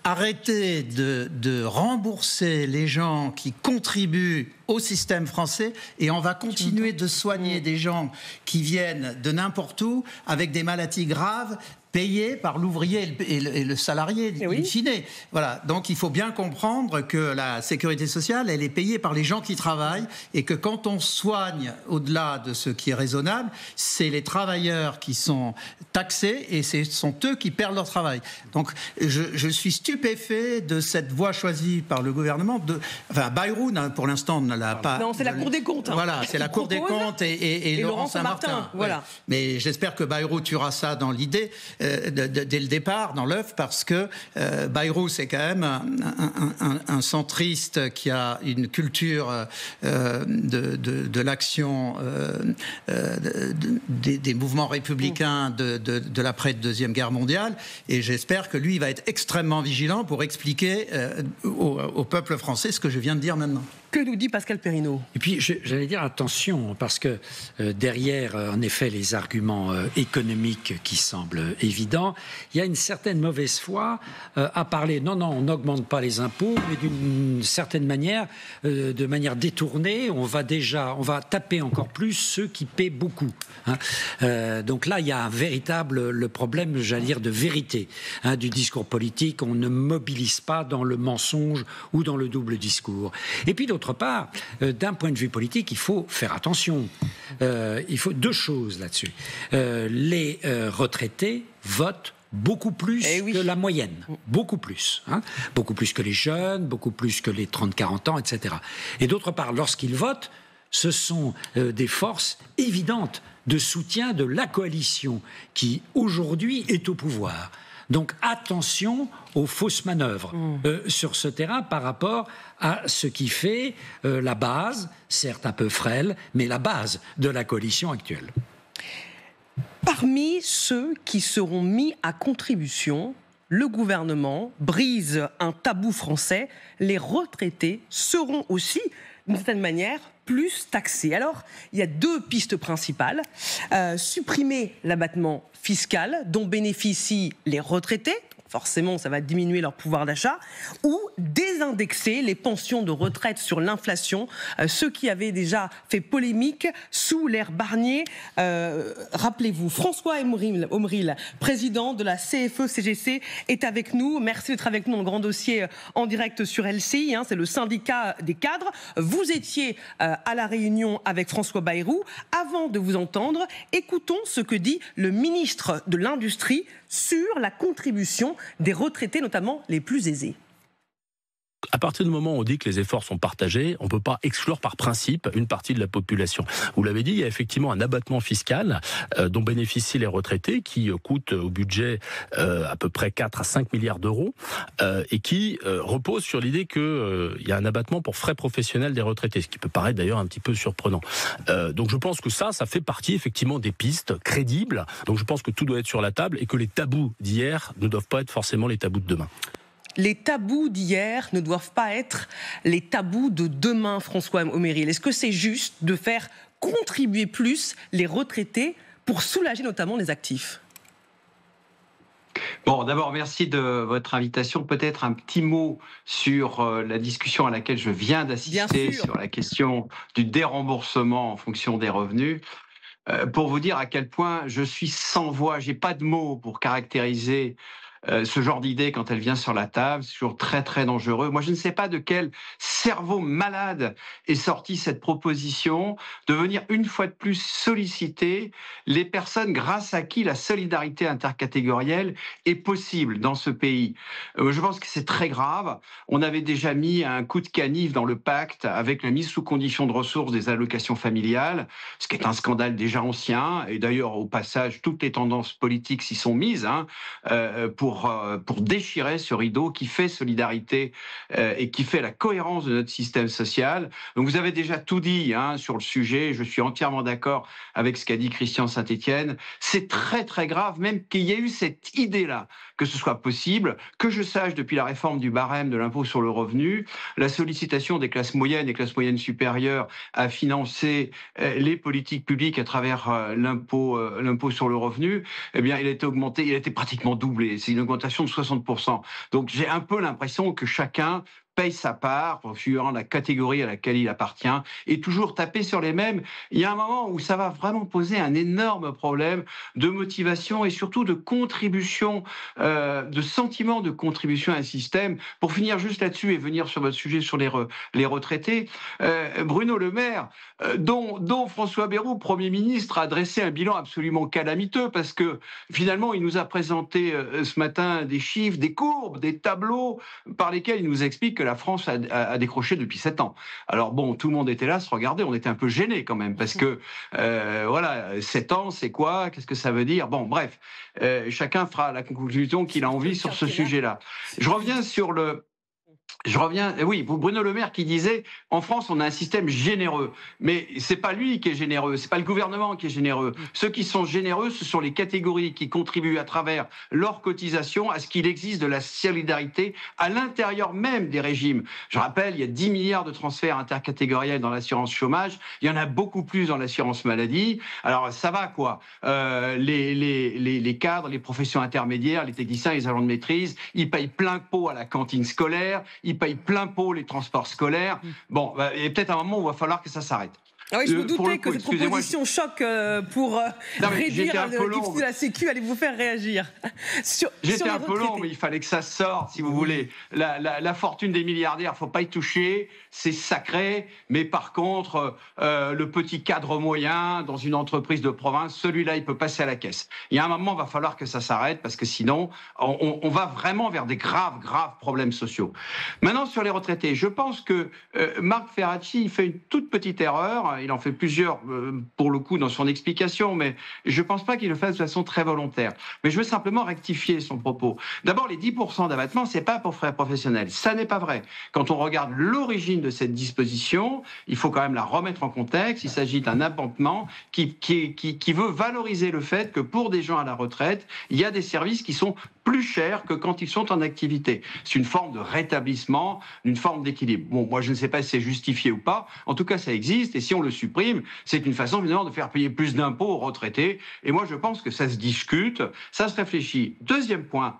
arrêter de rembourser les gens qui contribuent au système français et on va continuer de soigner des gens qui viennent de n'importe où avec des maladies graves payés par l'ouvrier et le salarié, in fine. Voilà. Donc il faut bien comprendre que la sécurité sociale, elle est payée par les gens qui travaillent et que quand on soigne au-delà de ce qui est raisonnable, c'est les travailleurs qui sont taxés et ce sont eux qui perdent leur travail. Donc je suis stupéfait de cette voie choisie par le gouvernement. Enfin, Bayrou, pour l'instant, ne l'a pas... Non, c'est la Cour des comptes. Voilà, c'est la Cour des comptes et Laurent Saint-Martin. Voilà. Ouais. Mais j'espère que Bayrou tuera ça dans l'idée. dès le départ dans l'œuf, parce que Bayrou, c'est quand même un centriste qui a une culture de l'action des mouvements républicains de l'après-Deuxième Guerre mondiale, et j'espère que lui va être extrêmement vigilant pour expliquer au peuple français ce que je viens de dire maintenant. Que nous dit Pascal Perrineau? Et puis, j'allais dire attention, parce que derrière, en effet, les arguments économiques qui semblent évidents, il y a une certaine mauvaise foi à parler. Non, on n'augmente pas les impôts, mais d'une certaine manière, de manière détournée, on va taper encore plus ceux qui paient beaucoup. Donc là, il y a un véritable problème, j'allais dire, de vérité du discours politique. On ne mobilise pas dans le mensonge ou dans le double discours. Et puis, d'autre part, d'un point de vue politique, il faut faire attention. Il faut deux choses là-dessus. Les retraités votent beaucoup plus que la moyenne. Beaucoup plus. Beaucoup plus que les jeunes, beaucoup plus que les 30-40 ans, etc. Et d'autre part, lorsqu'ils votent, ce sont des forces évidentes de soutien de la coalition qui, aujourd'hui, est au pouvoir. Donc attention aux fausses manœuvres sur ce terrain par rapport à ce qui fait la base, certes un peu frêle, mais la base de la coalition actuelle. Parmi ceux qui seront mis à contribution, le gouvernement brise un tabou français. Les retraités seront aussi, d'une certaine manière, plus taxés. Alors, il y a deux pistes principales. Supprimer l'abattement fiscal dont bénéficient les retraités, forcément ça va diminuer leur pouvoir d'achat, ou désindexer les pensions de retraite sur l'inflation, ceux qui avaient déjà fait polémique sous l'ère Barnier. Rappelez-vous, François Omril, président de la CFE-CGC, est avec nous. Merci d'être avec nous dans le grand dossier en direct sur LCI, c'est le syndicat des cadres. Vous étiez à la réunion avec François Bayrou. Avant de vous entendre, écoutons ce que dit le ministre de l'Industrie sur la contribution des retraités, notamment les plus aisés. À partir du moment où on dit que les efforts sont partagés, on ne peut pas exclure par principe une partie de la population. Vous l'avez dit, il y a effectivement un abattement fiscal dont bénéficient les retraités qui coûte au budget à peu près 4 à 5 milliards d'euros et qui repose sur l'idée qu'il y a un abattement pour frais professionnels des retraités, ce qui peut paraître d'ailleurs un petit peu surprenant. Donc je pense que ça fait partie effectivement des pistes crédibles. Donc je pense que tout doit être sur la table et que les tabous d'hier ne doivent pas être forcément les tabous de demain. Les tabous d'hier ne doivent pas être les tabous de demain, François Omril. Est-ce que c'est juste de faire contribuer plus les retraités pour soulager notamment les actifs ? Bon, d'abord, merci de votre invitation. Peut-être un petit mot sur la discussion à laquelle je viens d'assister, sur la question du déremboursement en fonction des revenus. Pour vous dire à quel point je suis sans voix, j'ai pas de mots pour caractériser ce genre d'idée quand elle vient sur la table. C'est toujours très très dangereux. Moi, je ne sais pas de quel cerveau malade est sortie cette proposition de venir une fois de plus solliciter les personnes grâce à qui la solidarité intercatégorielle est possible dans ce pays. Je pense que c'est très grave. On avait déjà mis un coup de canif dans le pacte avec la mise sous condition de ressources des allocations familiales, ce qui est un scandale déjà ancien. Et d'ailleurs, au passage, toutes les tendances politiques s'y sont mises pour déchirer ce rideau qui fait solidarité et qui fait la cohérence de notre système social. Donc vous avez déjà tout dit sur le sujet, je suis entièrement d'accord avec ce qu'a dit Christian Saint-Etienne. C'est très très grave même qu'il y ait eu cette idée-là, que ce soit possible. Que je sache, depuis la réforme du barème de l'impôt sur le revenu, la sollicitation des classes moyennes et classes moyennes supérieures à financer les politiques publiques à travers l'impôt sur le revenu, eh bien il a été augmenté, il a été pratiquement doublé. C'est une augmentation de 60%. Donc j'ai un peu l'impression que chacun paye sa part, suivant la catégorie à laquelle il appartient, et toujours taper sur les mêmes. Il y a un moment où ça va vraiment poser un énorme problème de motivation et surtout de contribution, de sentiment de contribution à un système. Pour finir juste là-dessus et venir sur votre sujet sur les retraités, Bruno Le Maire, dont François Bayrou, Premier ministre, a dressé un bilan absolument calamiteux parce que finalement, il nous a présenté ce matin des chiffres, des courbes, des tableaux par lesquels il nous explique que la France a décroché depuis 7 ans. Alors bon, tout le monde était là, se regardait, on était un peu gênés quand même, parce que, voilà, 7 ans, c'est quoi? Qu'est-ce que ça veut dire? Bon, bref, chacun fera la conclusion qu'il a envie sur ce sujet-là. Je reviens sur oui, Bruno Le Maire qui disait en France on a un système généreux, mais c'est pas lui qui est généreux, c'est pas le gouvernement qui est généreux. Ceux qui sont généreux, ce sont les catégories qui contribuent à travers leurs cotisations à ce qu'il existe de la solidarité à l'intérieur même des régimes. Je rappelle, il y a 10 milliards de transferts intercatégoriels dans l'assurance chômage, il y en a beaucoup plus dans l'assurance maladie. Alors ça va quoi, les cadres, les professions intermédiaires, les techniciens, les agents de maîtrise, ils payent plein pot à la cantine scolaire, ils payent plein pot les transports scolaires. Bon, il y a peut-être un moment où il va falloir que ça s'arrête. Ah oui, je me doutais que cette proposition choc pour réduire le déficit de la Sécu allait vous faire réagir. J'étais un peu long, mais il fallait que ça sorte, si vous voulez. La fortune des milliardaires, il ne faut pas y toucher, c'est sacré. Mais par contre, le petit cadre moyen dans une entreprise de province, celui-là, il peut passer à la caisse. Il y a un moment, il va falloir que ça s'arrête, parce que sinon, on va vraiment vers des graves problèmes sociaux. Maintenant, sur les retraités, je pense que Marc Ferracci, il fait une toute petite erreur. Il en fait plusieurs, pour le coup, dans son explication, mais je ne pense pas qu'il le fasse de façon très volontaire. Mais je veux simplement rectifier son propos. D'abord, les 10% d'abattement, ce n'est pas pour frais professionnels. Ça n'est pas vrai. Quand on regarde l'origine de cette disposition, il faut quand même la remettre en contexte. Il s'agit d'un abattement qui veut valoriser le fait que pour des gens à la retraite, il y a des services qui sont plus chers que quand ils sont en activité. C'est une forme de rétablissement, une forme d'équilibre. Bon, moi, je ne sais pas si c'est justifié ou pas. En tout cas, ça existe. Et si on le supprime, c'est une façon, évidemment, de faire payer plus d'impôts aux retraités. Et moi, je pense que ça se discute, ça se réfléchit. Deuxième point,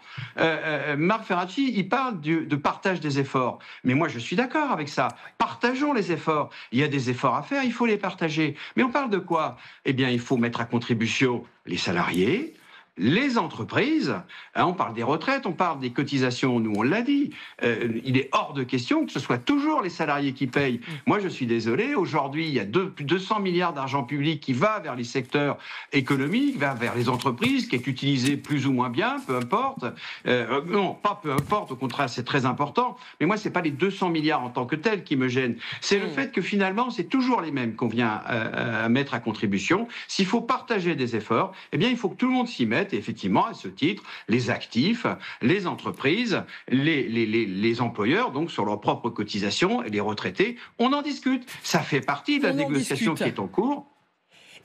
Marc Ferracci, il parle de partage des efforts. Mais moi, je suis d'accord avec ça. Partageons les efforts. Il y a des efforts à faire, il faut les partager. Mais on parle de quoi? Eh bien, il faut mettre à contribution les salariés, les entreprises, on parle des retraites, on parle des cotisations, nous on l'a dit, il est hors de question que ce soit toujours les salariés qui payent. Moi je suis désolé, aujourd'hui il y a plus de 200 milliards d'argent public qui va vers les secteurs économiques, vers les entreprises, qui est utilisé plus ou moins bien, peu importe. Non, pas peu importe, au contraire c'est très important, mais moi c'est pas les 200 milliards en tant que tels qui me gênent, c'est le fait que finalement c'est toujours les mêmes qu'on vient à mettre à contribution. S'il faut partager des efforts, eh bien il faut que tout le monde s'y mette. Et effectivement, à ce titre, les actifs, les entreprises, les employeurs, donc sur leurs propres cotisations, et les retraités, on en discute. Ça fait partie de la négociation qui est en cours.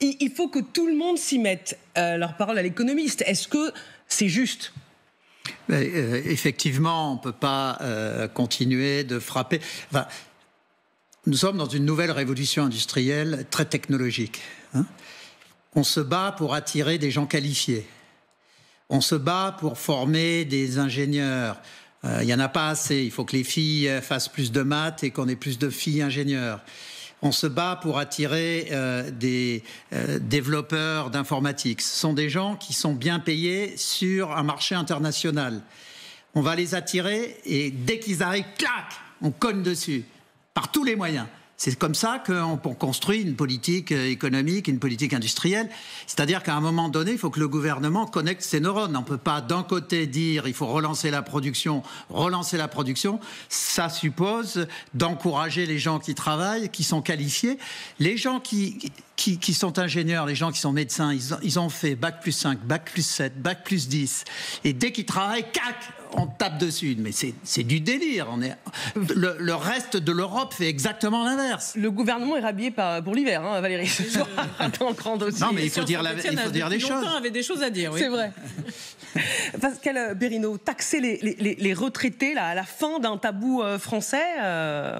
Il faut que tout le monde s'y mette. Leur parole à l'économiste. Est-ce que c'est juste ? Effectivement, on ne peut pas continuer de frapper. Enfin, nous sommes dans une nouvelle révolution industrielle très technologique. On se bat pour attirer des gens qualifiés. On se bat pour former des ingénieurs. Il n'y en a pas assez. Il faut que les filles fassent plus de maths et qu'on ait plus de filles ingénieurs. On se bat pour attirer des développeurs d'informatique. Ce sont des gens qui sont bien payés sur un marché international. On va les attirer et dès qu'ils arrivent, clac, on cogne dessus, par tous les moyens. C'est comme ça qu'on construit une politique économique, une politique industrielle. C'est-à-dire qu'à un moment donné, il faut que le gouvernement connecte ses neurones. On ne peut pas d'un côté dire il faut relancer la production. Ça suppose d'encourager les gens qui travaillent, qui sont qualifiés. Les gens qui sont ingénieurs, les gens qui sont médecins, ils ont fait bac plus 5, bac plus 7, bac plus 10. Et dès qu'ils travaillent, cac, on tape dessus. Mais c'est du délire. Le reste de l'Europe fait exactement l'inverse. Le gouvernement est rhabillé pour l'hiver, hein, Valérie. C'est toujours un grand dossier. Non, mais il faut dire les choses. Longtemps avait des choses à dire. Oui. C'est vrai. Pascal Perrineau, taxer les retraités là, à la fin d'un tabou français,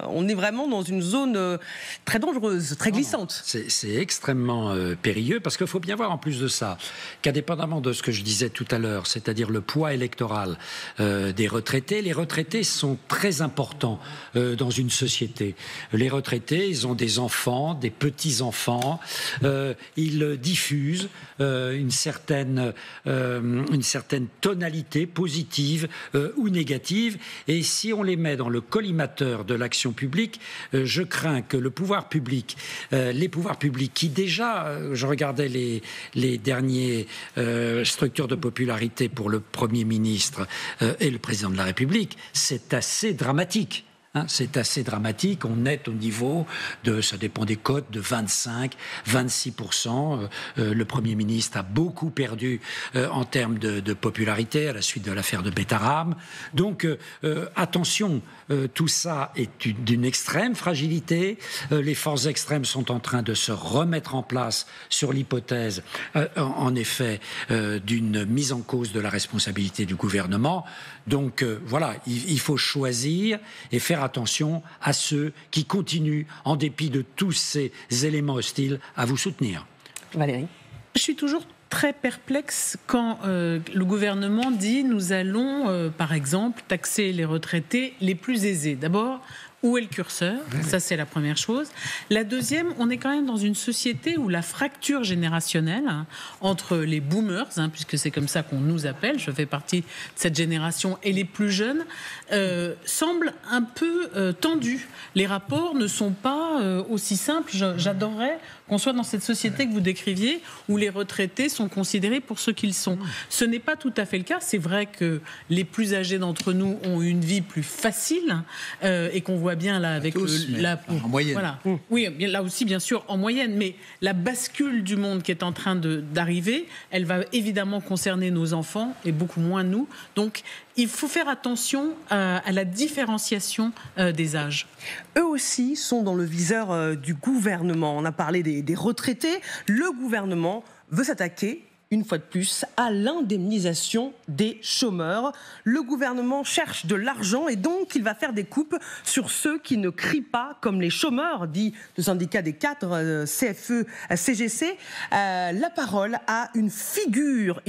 on est vraiment dans une zone très dangereuse, très glissante. C'est extrêmement périlleux, parce qu'il faut bien voir en plus de ça qu'indépendamment de ce que je disais tout à l'heure, c'est-à-dire le poids électoral des retraités, les retraités sont très importants dans une société. Les retraités, ils ont des enfants, des petits-enfants, ils diffusent une certaine tonalité positive ou négative, et si on les met dans le collimateur de l'action publique, je crains que le pouvoir public, les pouvoirs publics qui déjà, je regardais les dernières structures de popularité pour le Premier ministre et le Président de la République, c'est assez dramatique. C'est assez dramatique. On est au niveau ça dépend des cotes, de 25, 26%. Le Premier ministre a beaucoup perdu en termes de popularité à la suite de l'affaire de Betaram. Donc, attention, tout ça est d'une extrême fragilité. Les forces extrêmes sont en train de se remettre en place sur l'hypothèse, en effet, d'une mise en cause de la responsabilité du gouvernement. Donc, voilà, il faut choisir et faire attention à ceux qui continuent, en dépit de tous ces éléments hostiles, à vous soutenir. Valérie. Je suis toujours très perplexe quand le gouvernement dit nous allons, par exemple, taxer les retraités les plus aisés. D'abord, où est le curseur ? Ça, c'est la première chose. La deuxième, on est quand même dans une société où la fracture générationnelle entre les boomers, puisque c'est comme ça qu'on nous appelle, je fais partie de cette génération, et les plus jeunes, semble un peu tendue. Les rapports ne sont pas aussi simples. J'adorerais qu'on soit dans cette société que vous décriviez, où les retraités sont considérés pour ce qu'ils sont. Ce n'est pas tout à fait le cas. C'est vrai que les plus âgés d'entre nous ont une vie plus facile et qu'on voit bien là avec en moyenne. Voilà. Oui, là aussi bien sûr en moyenne, mais la bascule du monde qui est en train d'arriver, elle va évidemment concerner nos enfants et beaucoup moins nous. Donc il faut faire attention à la différenciation des âges. Eux aussi sont dans le viseur du gouvernement. On a parlé des retraités. Le gouvernement veut s'attaquer une fois de plus, à l'indemnisation des chômeurs. Le gouvernement cherche de l'argent et donc il va faire des coupes sur ceux qui ne crient pas comme les chômeurs, dit le syndicat des cadres CFE-CGC. La parole à une figure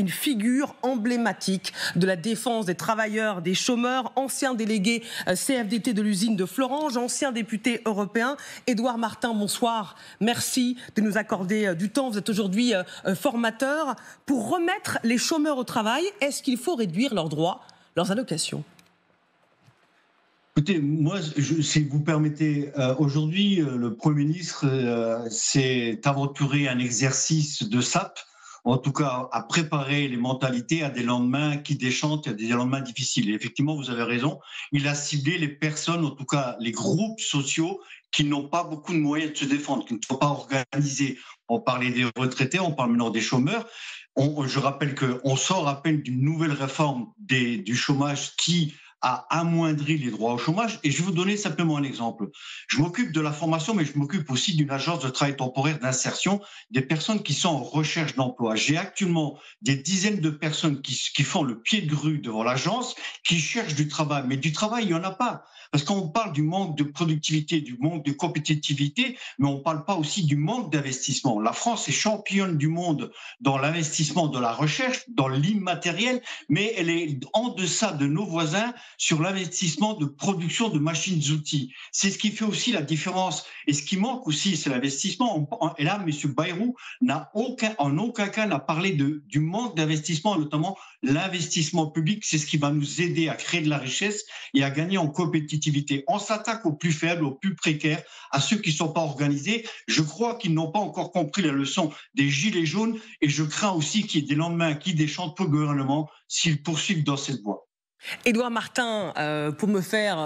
emblématique de la défense des travailleurs, des chômeurs, ancien délégué CFDT de l'usine de Florange, ancien député européen. Édouard Martin, bonsoir. Merci de nous accorder du temps. Vous êtes aujourd'hui formateur. Pour remettre les chômeurs au travail, est-ce qu'il faut réduire leurs droits, leurs allocations ? Écoutez, moi, si vous permettez, aujourd'hui, le Premier ministre s'est aventuré un exercice de sape, en tout cas à préparer les mentalités à des lendemains qui déchantent, à des lendemains difficiles. Et effectivement, vous avez raison, il a ciblé les personnes, en tout cas les groupes sociaux, qui n'ont pas beaucoup de moyens de se défendre, qui ne sont pas organisés. On parlait des retraités, on parle maintenant des chômeurs. Je rappelle qu'on sort à peine d'une nouvelle réforme du chômage qui a amoindri les droits au chômage. Et je vais vous donner simplement un exemple. Je m'occupe de la formation, mais je m'occupe aussi d'une agence de travail temporaire d'insertion des personnes qui sont en recherche d'emploi. J'ai actuellement des dizaines de personnes qui font le pied de grue devant l'agence, qui cherchent du travail. Mais du travail, il n'y en a pas. Parce qu'on parle du manque de productivité, du manque de compétitivité, mais on ne parle pas aussi du manque d'investissement. La France est championne du monde dans l'investissement de la recherche, dans l'immatériel, mais elle est en deçà de nos voisins sur l'investissement de production de machines-outils. C'est ce qui fait aussi la différence. Et ce qui manque aussi, c'est l'investissement. Et là, M. Bayrou en aucun cas n'a parlé du manque d'investissement, notamment l'investissement public. C'est ce qui va nous aider à créer de la richesse et à gagner en compétitivité. On s'attaque aux plus faibles, aux plus précaires, à ceux qui ne sont pas organisés. Je crois qu'ils n'ont pas encore compris la leçon des gilets jaunes et je crains aussi qu'il y ait des lendemains qui déchantent pour le gouvernement s'ils poursuivent dans cette voie. Édouard Martin, pour me faire,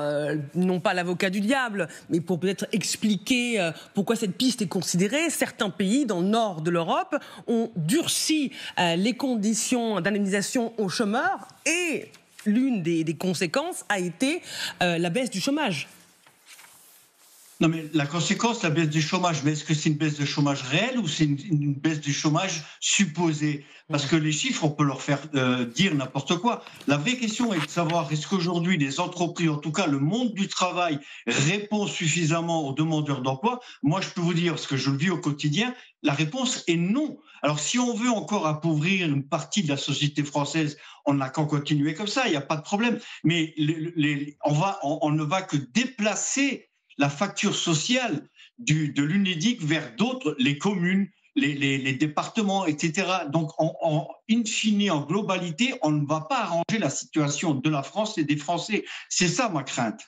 non pas l'avocat du diable, mais pour peut-être expliquer pourquoi cette piste est considérée, certains pays dans le nord de l'Europe ont durci les conditions d'indemnisation aux chômeurs et l'une des conséquences a été la baisse du chômage. Non, mais la conséquence, la baisse du chômage, mais est-ce que c'est une baisse de chômage réelle ou c'est une baisse du chômage supposée ? Parce que les chiffres, on peut leur faire dire n'importe quoi. La vraie question est de savoir est-ce qu'aujourd'hui les entreprises, en tout cas le monde du travail, répond suffisamment aux demandeurs d'emploi ? Moi, je peux vous dire, parce que je le vis au quotidien, la réponse est non. Alors, si on veut encore appauvrir une partie de la société française, on n'a qu'à continuer comme ça, il n'y a pas de problème. Mais on ne va que déplacer la facture sociale de l'UNEDIC vers d'autres, les communes, les départements, etc. Donc, in fine, en globalité, on ne va pas arranger la situation de la France et des Français. C'est ça ma crainte.